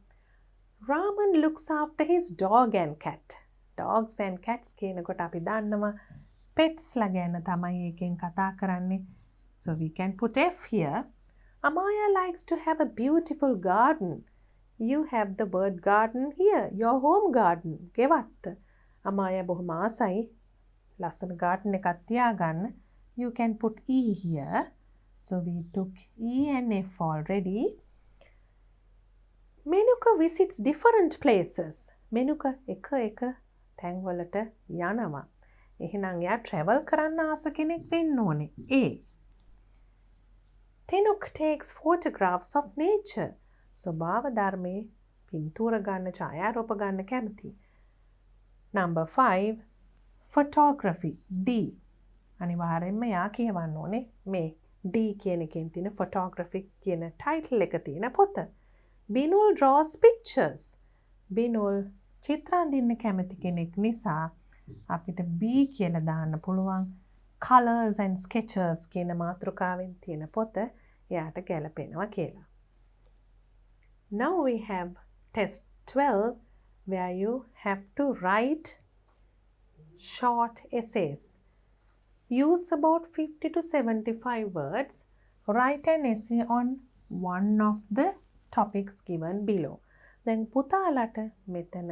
Raman looks after his dog and cat. Dogs and cats කියනකොට අපි දන්නවා pets ලා ගැන තමයි එකෙන් කතා කරන්නේ. So we can put F here. Amaya likes to have a beautiful garden. You have the bird garden here, your home garden. ගෙවත්ත. Amaya බොහොම ආසයි ලස්සන garden එකක් තියාගන්න. You can put E here. So we took E and F already. Menuka visits different places. Menuka එක තැන්වලට යනවා. එහෙනම් යා travel කරන්න ආස කෙනෙක් වෙන්න ඕනේ. A. Tenuk takes photographs of nature. ස්වභාව ධර්මයේ පින්තූර ගන්න, ඡායාරූප ගන්න කැමති. Number 5. Photography. D. අනිවාර්යෙන්ම යා කියවන්න ඕනේ මේ D කියන එකෙන් තියෙන photography කියන title එක තියෙන පොත. Binul draws pictures. Binul චිත්‍ර අඳින්න කැමති කෙනෙක් නිසා අපිට B කියලා දාන්න පුළුවන්. Colors and sketches කියන මාතෘකාවෙන් තියෙන පොත එයාට ගැලපෙනවා කියලා. Now we have test 12 where you have to write short essays. Use about 50 to 75 words. Write an essay on one of the topics given below. දැන් පුතාලට මෙතන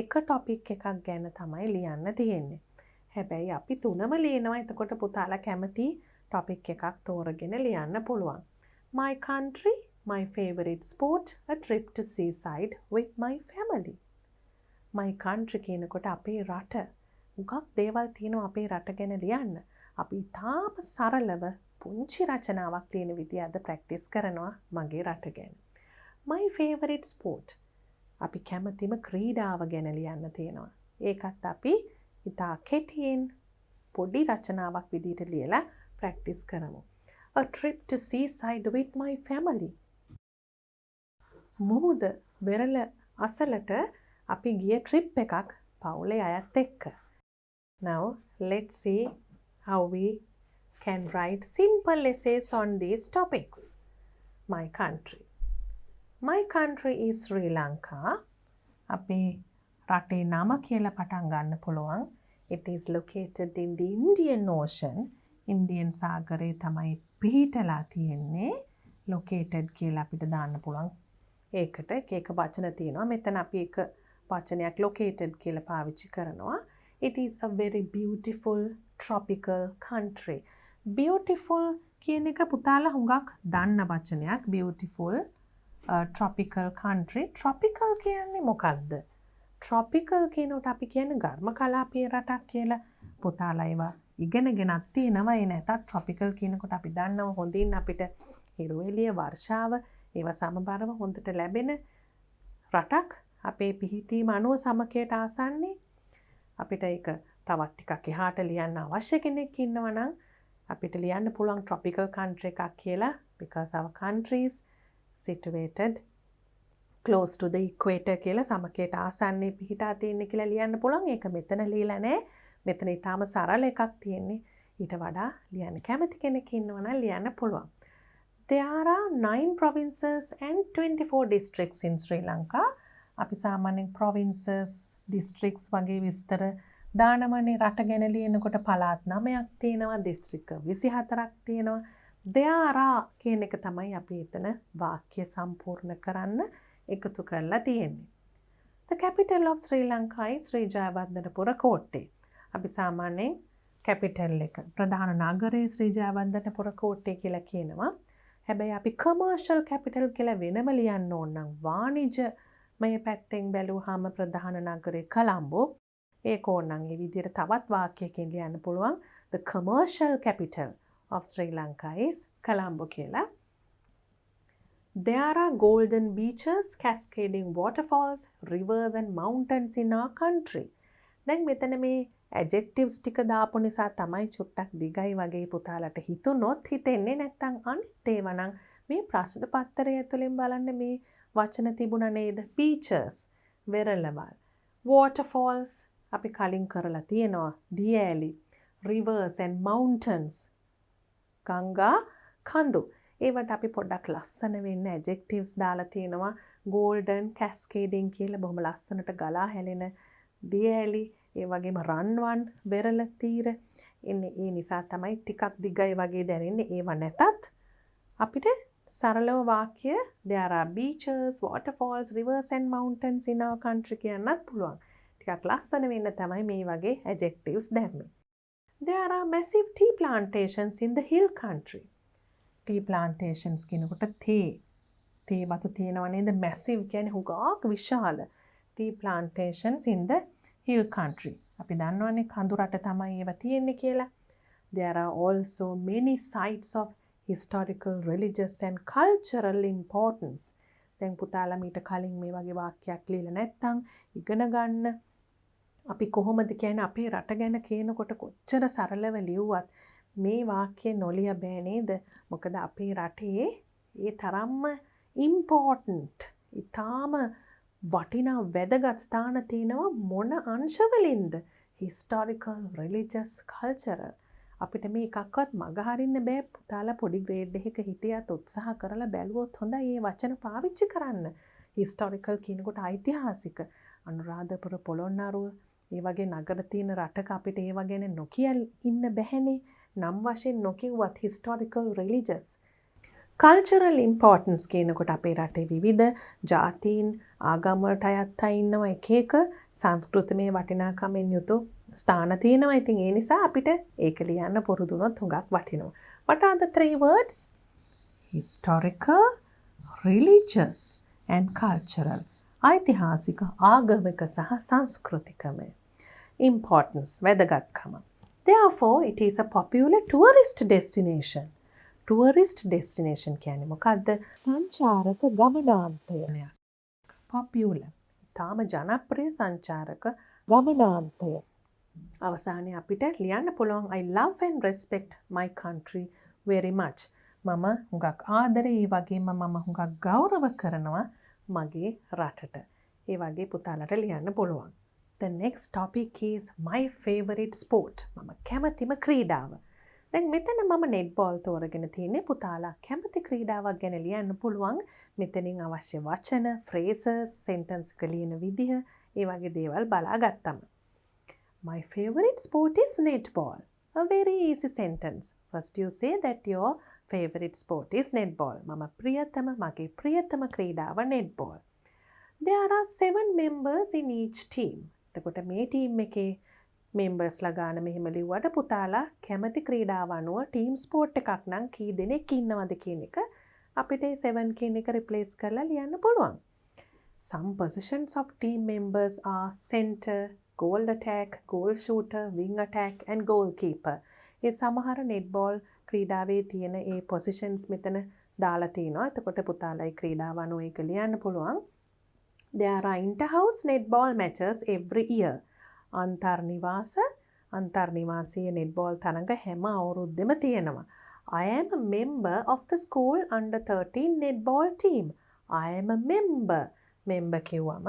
එක ටොපික් එකක් ගැන තමයි ලියන්න තියෙන්නේ. හැබැයි අපි තුනම ලියනවා. එතකොට පුතාලා කැමති ටොපික් එකක් තෝරගෙන ලියන්න පුළුවන්. My country, my favorite sport, a trip to Seaside with my family. My country කියනකොට අපේ රට. උගක් දේවල් තියෙනවා අපේ රට ගැන ලියන්න. අපි තාම සරලව පුංචි රචනාවක් ලියන විදිය අද ප්‍රැක්ටිස් කරනවා මගේ රට ගැන. My favorite sport. අපි කැමතිම ක්‍රීඩාව ගැන ලියන්න තියෙනවා. ඒකත් අපි ඉතා කෙටියෙන් පොඩි රචනාවක් විදිහට ලියලා ප්‍රැක්ටිස් කරමු. A trip to Seaside with my family. මුහුද වෙරළ අසලට අපි ගිය ට්‍රිප් එකක් පවුලේ අයත් එක්ක. Now let's see how we can write simple essays on these topics. My country. My country is Sri Lanka. අපේ රටේ නම කියලා පටන් ගන්න පුළුවන්. It is located in the Indian Ocean. Indian සාගරේ තමයි පිහිටලා තියෙන්නේ. Located කියලා අපිට දාන්න පුළුවන්. ඒකට එක වචන තියෙනවා. මෙතන අපි එක වචනයක් located කියලා පාවිච්චි කරනවා. It is a very beautiful tropical country. Beautiful කියන එක පුතාලා හුඟක් දන්න වචනයක්. Beautiful tropical country. Tropical කියන්නේ මොකක්ද? Tropical කියනකොට අපි කියන්නේ ඝර්ම කලාපීය රටක් කියලා. පුතාලා ඒවා ඉගෙනගෙනත් තියෙනවා. ඒ නැතත් tropical කියනකොට අපි දන්නවා හොඳින් අපිට හිරු එළිය වර්ෂාව ඒවා සමබරව හොඳට ලැබෙන රටක්. අපේ පිහිටීම අනුව සමකයට ආසන්නේ. අපිට ඒක තවත් ටිකක් එහාට ලියන්න අවශ්‍ය කෙනෙක් ඉන්නවා නම් අපිට ලියන්න පුළුවන් tropical country එකක් කියලා. Because our countries situated close to the equator කියලා සමකයට ආසන්නේ පිහිටා තියෙන්නේ කියලා ලියන්න පුළුවන්. ඒක මෙතන ලියලා නැහැ. මෙතන ඊටාම සරල එකක් තියෙන්නේ. ඊට වඩා ලියන්න කැමති කෙනෙක් ඉන්නවා නම් ලියන්න පුළුවන්. There are 9 provinces and 24 districts in Sri Lanka. අපි සාමාන්‍යයෙන් provinces, districts වගේ විස්තර දානමනේ රට ගැන ලියනකොට පළාත් 9ක් තියෙනවා, දිස්ත්‍රික්ක 24ක් තියෙනවා. there are කියන එක තමයි අපි එතන වාක්‍ය සම්පූර්ණ කරන්න එකතු කරලා තියෙන්නේ. The capital of Sri Lanka is Sri Jayawardhanapura Kotte. අපි සාමාන්‍යයෙන් capital එක ප්‍රධාන නගරේ ශ්‍රී ජයවර්ධනපුර කෝට්ටේ කියලා කියනවා. හැබැයි අපි commercial capital කියලා වෙනම ලියන්න ඕන නම් වාණිජමය පැත්තෙන් බැලුවාම ප්‍රධාන නගරේ කොළඹ. ඒක ඕනනම් ඒ විදිහට තවත් වාක්‍යයකින් ලියන්න පුළුවන්. The commercial capital of Sri Lanka is Colombo කියලා. There are golden beaches, cascading waterfalls, rivers and mountains in our country. දැන් මෙතන මේ adjectives ටික දාපු නිසා තමයි චුට්ටක් දිගයි වගේ පුතාලට හිතුනොත් හිතෙන්නේ නැත්තම් අනිත් ඒවා නම් මේ ප්‍රශ්න පත්‍රය ඇතුලෙන් බලන්න මේ වචන තිබුණා නේද? beaches වෙරළවල්, waterfalls අපි කලින් කරලා තියෙනවා, දියඇලි, rivers and mountains ගංගා කඳු. ඒවට අපි පොඩ්ඩක් ලස්සන වෙන්න adjectives දාලා තියෙනවා. golden, cascading කියලා බොහොම ලස්සනට ගලා හැලෙන දියඇලි, ඒ වගේම රන්වන් වෙරළ තීර එන්නේ. ඒ නිසා තමයි ටිකක් දිගයි වගේ දැනෙන්නේ. ඒව නැතත් අපිට සරලව වාක්‍ය there are beaches, waterfalls, rivers and mountains in our country කියන්නත් පුළුවන්. ටිකක් ලස්සන වෙන්න තමයි මේ වගේ adjectives දැම්මේ. There are massive tea plantations in the hill country. tea plantations කියනකොට තේ වතු තියෙනව නේද? massive කියන්නේ හුඟක් විශාල. tea plantations in the hill country. අපි දන්නවනේ කඳු රට තමයි ඒවා තියෙන්නේ කියලා. There are also many sites of historical, religious and cultural importance. දැන් පුතාලා මීට කලින් මේ වගේ වාක්‍යයක් ලියලා නැත්නම් ඉගෙන ගන්න. අපි කොහොමද කියන්නේ අපේ රට ගැන කියනකොට කොච්චර සරලව ලියුවත් මේ වාක්‍ය නොලිය බෑ නේද? මොකද අපේ රටේ ඒ තරම්ම important, ඊටාම වටිනා වැදගත් ස්ථාන තියෙනවා. මොන අංශවලින්ද? historical, religious, cultural. අපිට මේ එකක්වත් මග හරින්න බෑ. පුතාලා පොඩි ග්‍රේඩ් එකක හිටියත් උත්සාහ කරලා බැලුවොත් හොඳයි මේ වචන පාවිච්චි කරන්න. historical කියනකොට ඓතිහාසික, අනුරාධපුර, පොළොන්නරුව, ඒ වගේ නගර තියෙන රටක අපිට ඒව ගැන නොකිය ඉන්න බැහැනේ. නම් වශයෙන් නොකියුවත් historical, religious, cultural importance කියනකොට අපේ රටේ විවිධ ජාතීන් ආගම් වලට අයත් අය ඉන්නවා. එක එක සංස්කෘතිමය වටිනාකමින් යුතු ස්ථාන තියෙනවා. ඉතින් ඒ නිසා අපිට ඒක ලියන්න පුරුදු වුණොත් හුඟක් වටිනවා. What are the three words? Historical, religious and cultural. ඓතිහාසික, ආගමික සහ සංස්කෘතිකමය. Importance, වැදගත්කම. Therefore, it is a popular tourist destination. Tourist destination කියන්නේ මොකද්ද? සංචාරක ගමනාන්තය. Popular, තාම ජනප්‍රිය සංචාරක ගමනාන්තය. අවසානයේ අපිට ලියන්න පුළුවන් I love and respect my country very much. මම හුඟක් ආදරේ, ඒ වගේම මම හුඟක් ගෞරව කරනවා මගේ රටට. ඒ වගේ පුතාලට ලියන්න පුළුවන්. The next topic is my favorite sport. මම කැමතිම ක්‍රීඩාව. දැන් මෙතන මම netball තෝරගෙන තියෙන්නේ. පුතාලා කැමති ක්‍රීඩාවක් ගැන ලියන්න පුළුවන්. මෙතනින් අවශ්‍ය වචන, phrases, sentence එක ලියන විදිහ, ඒ වගේ දේවල් බලාගත්තම. My favorite sport is netball. A very easy sentence. First you say that your favorite sport is netball. මගේ ප්‍රියතම ක්‍රීඩාව netball. There are 7 members in each team. එතකොට මේ ටීම් එකේ members ලා ගාන මෙහෙම ලිව්වට පුතාලා කැමති ක්‍රීඩාව අනුව ටීම් ස්පෝර්ට් එකක් නම් කී දෙනෙක් ඉන්නවද කියන එක අපිට 7 කියන එක replace කරලා ලියන්න පුළුවන්. Some positions of team members are center, goal attack, goal shooter, wing attack and goalkeeper. ඒ සමහර netball ක්‍රීඩාවේ තියෙන ඒ positions මෙතන දාලා තිනවා. එතකොට පුතාලා ඒ ක්‍රීඩාව අනුව ඒක ලියන්න පුළුවන්. There are inter-house netball matches every year. අන්තර්නිවාසීය netball තරඟ හැම අවුරුද්දෙම තියෙනවා. I am a member of the school under 13 netball team. I am a member. member කිව්වම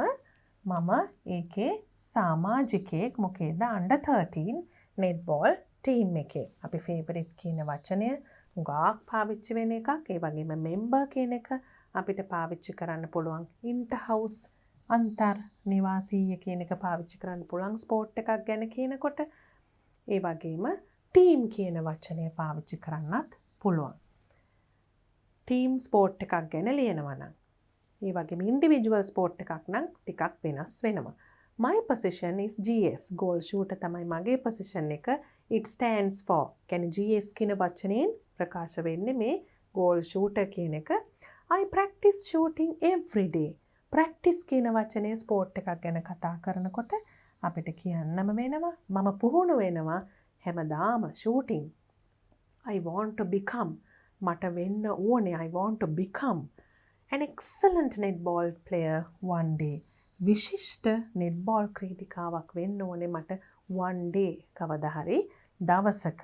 මම ඒකේ සමාජිකයෙක්. මොකේද? under 13 netball team එකේ. අපි favorite කියන වචනය හුඟක් පාවිච්චි වෙන එකක්. ඒ වගේම member කියන එක අපිට පාවිච්චි කරන්න පුළුවන් inter-house අන්තර් නිවාසීය කියන එක පාවිච්චි කරන්න පුළුවන් ස්පෝර්ට් එකක් ගැන කියනකොට. ඒ වගේම ටීම් කියන වචනය පාවිච්චි කරන්නත් පුළුවන්. ටීම් ස්පෝර්ට් එකක් ගැන ලියනවා නම්. ඒ වගේම ඉන්ඩිවිජුවල් ස්පෝර්ට් එකක් නම් ටිකක් වෙනස් වෙනවා. My position is GS. goal shooter තමයි මගේ position එක. It stands for. කියන්නේ GS කියන වචනයෙන් ප්‍රකාශ වෙන්නේ මේ goal shooter කියන එක. I practice shooting every day. practice කියන වචනේ ස්පෝර්ට් එකක් ගැන කතා කරනකොට අපිට කියන්නම වෙනවා මම පුහුණු වෙනවා හැමදාම shooting. I want to become. මට වෙන්න ඕනේ. I want to become an excellent netball player one day. විශිෂ්ට netball ක්‍රීඩිකාවක් වෙන්න ඕනේ මට one day කවදා හරි දවසක.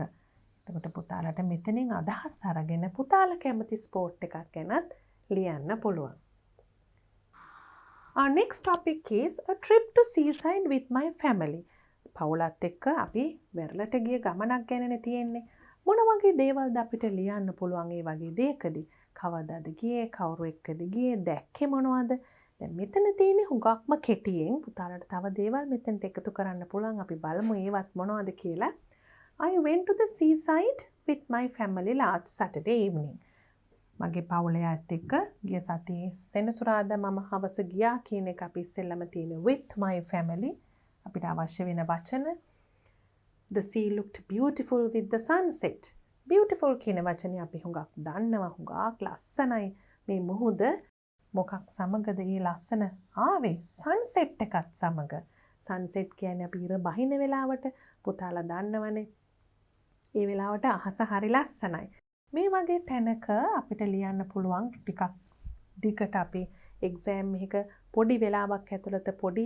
එතකොට පුතාලට මෙතනින් අදහස් අරගෙන පුතාලා කැමති ස්පෝර්ට් එකක් ගැනත් ලියන්න පුළුවන්. Our next topic is a trip to Seaside with my family. පවුලත් එක්ක අපි වෙරළට ගිය ගමනක් ගැනනේ තියෙන්නේ. මොන වගේ දේවල්ද අපිට ලියන්න පුළුවන් ඒ වගේ දෙයකදී? කවදාද ගියේ? කවුරු එක්කද ගියේ? දැක්කේ මොනවද? දැන් මෙතන තියෙන්නේ හුඟක්ම කෙටියෙන් පුතාලට තව දේවල් මෙතනට එකතු කරන්න පුළුවන්. අපි බලමු ඒවත් මොනවද කියලා. I went to the seaside with my family last Saturday evening. මගේ පවුලේ අයත් එක්ක ගිය සතියේ සෙනසුරාදා මම හවස ගියා කියන එක අපි ඉස්සෙල්ලම තියෙන with my family. අපිට අවශ්‍ය වෙන වචන. The sea looked beautiful with the sunset. Beautiful කියන වචනේ අපි හුඟක් දන්නවා. හුඟක් ලස්සනයි. මේ මුහුද මොකක් සමගද මේ ලස්සන ආවේ? sunset එකත් සමග. sunset කියන්නේ අපි ඉර බහින වෙලාවට පුතාලා දන්නවනේ. ඒ වෙලාවට අහස හරි ලස්සනයි. මේ වගේ තැනක අපිට ලියන්න පුළුවන් ටිකක් දිගට අපි එක්සෑම් එකක පොඩි වෙලාවක් ඇතුළත පොඩි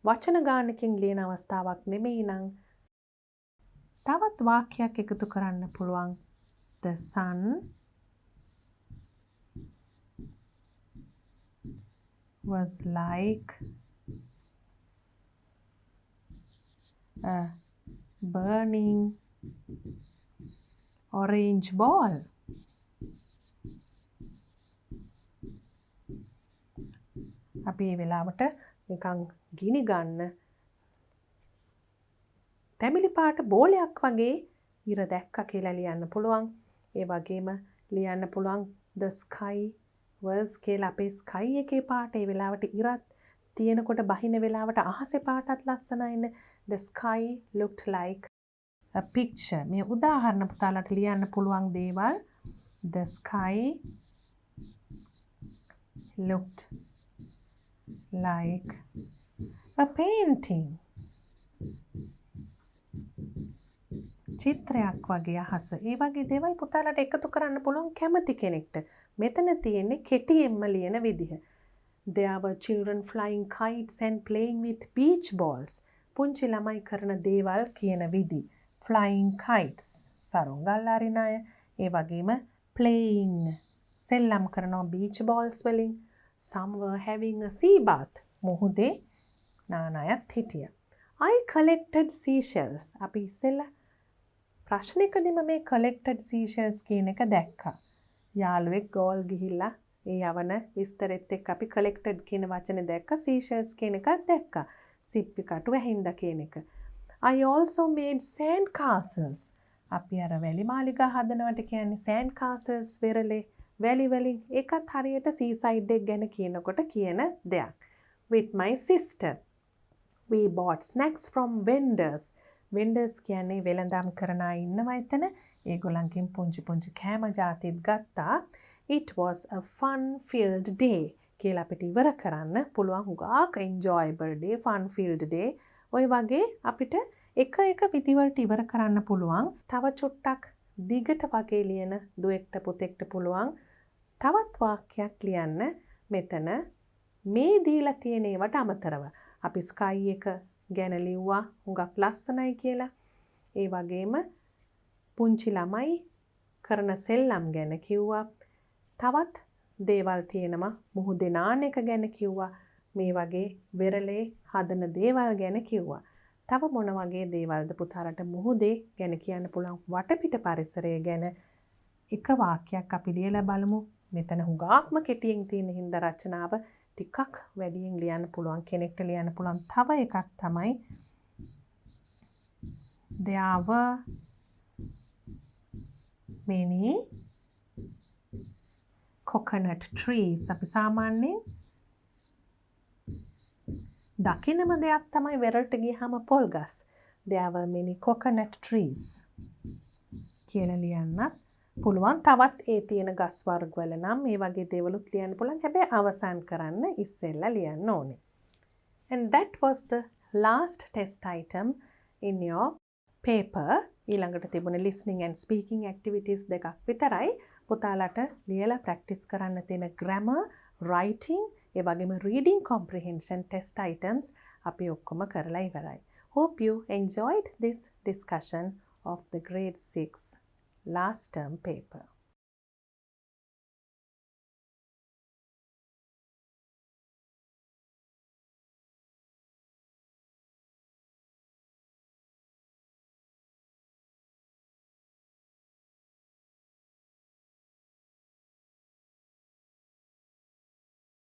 වචන ගානකින් ලියන අවස්ථාවක් නෙමෙයි නම් තවත් වාක්‍යයක් එකතු කරන්න පුළුවන්. The sun was like a burning orange ball. අපි මේ වෙලාවට නිකන් ගිනි ගන්න තැඹිලි පාට බෝලයක් වගේ ඉර දැක්කා කියලා ලියන්න පුළුවන්. ඒ වගේම ලියන්න පුළුවන් the sky was කියලා අපේ sky එකේ පාට ඒ වෙලාවට ඉරත් තියෙනකොට බහින වෙලාවට අහසේ පාටත් ලස්සනයිනේ. The sky looked like a picture. මේ උදාහරණ පුතාලට ලියන්න පුළුවන් දේවල්. The sky looked like a painting. චිත්‍රයක් වගේ අහස. ඒ වගේ දේවල් පුතාලට එකතු කරන්න පුළුවන් කැමති කෙනෙක්ට. මෙතන තියෙන්නේ කෙටියෙන්ම ලියන විදිහ. There were children flying kites and playing with beach balls. පුංචි ළමයි කරන දේවල් කියන විදි. Flying kites. සරුංගල් අරින අය. ඒ වගේම playing. සෙල්ලම් කරනවා beach balls වලින්. Some were having a sea bath. මුහුදේ නාන අයත් හිටියා. I collected seashells. අපි ඉස්සෙල්ලා ප්‍රශ්නයකදීම මේ collected seashells කියන එක දැක්කා. යාළුවෙක් ගෝල් ගිහිල්ලා ඒ යවන විස්තරෙත් එක්ක අපි collected කියන වචනේ දැක්කා. seashells කියන එකත් දැක්කා. සිප්පි කටුව ඇහිඳ කියන එක. I also made sand castles. අපි අර වැලි මාලිගා හදනවට කියන්නේ sand castles වෙරළේ වැලි වලින්. ඒකත් හරියට seaside එක ගැන කියනකොට කියන දෙයක්. With my sister. We bought snacks from vendors. Vendors කියන්නේ වෙළඳාම් කරන අය ඉන්නවා එතන. ඒගොල්ලන්ගෙන් පුංචි පුංචි කෑම ජාතිත් ගත්තා. It was a fun-filled day. කියලා අපිට ඉවර කරන්න පුළුවන් හුඟක් enjoyable day, fun-filled day. ඔය වගේ අපිට එක විදිවලට ඉවර කරන්න පුළුවන්. තව චුට්ටක් දිගට වගේ ලියන දුවෙක්ට පුතෙක්ට පුළුවන් තවත් වාක්‍යයක් ලියන්න මෙතන මේ දීලා තියෙන ඒවට අමතරව. අපි ස්කයි එක ගැන ලිව්වා හුඟක් ලස්සනයි කියලා. ඒ වගේම පුංචි ළමයි කරන සෙල්ලම් ගැන කිව්වා. තවත් දේවල් තියෙනවා මුහුදේ නාන එක ගැන කිව්වා. මේ වගේ වෙරළේ හදන දේවල් ගැන කිව්වා. තව මොන වගේ දේවල්ද පුතාලට මුහුදේ ගැන කියන්න පුළුවන්? වටපිට පරිසරය ගැන එක වාක්‍යයක් අපි ලියලා බලමු. මෙතන හුඟක්ම කෙටියෙන් තියෙන හින්දා රචනාව ටිකක් වැඩියෙන් ලියන්න පුළුවන් කෙනෙක්ට ලියන්න පුළුවන් තව එකක් තමයි there were many coconut trees. අපි සාමාන්‍යයෙන් දකින්නම දෙයක් තමයි වෙරළට ගියහම පොල් ගස්. There were many coconut trees කියලා ලියන්නත් පුළුවන්. තවත් ඒ තියෙන ගස් වර්ගවල නම් මේ වගේ දේවලුත් ලියන්න පුළුවන්. හැබැයි අවසන් කරන්න ඉස්සෙල්ලා ලියන්න ඕනේ. And that was the last test item in your paper. ඊළඟට තිබුණ listening and speaking activities දෙකක් විතරයි. පුතාලට ලියලා practice කරන්න තියෙන grammar, writing, ඒ වගේම reading comprehension test items අපි ඔක්කොම කරලා ඉවරයි. Hope you enjoyed this discussion of the grade 6 last term paper.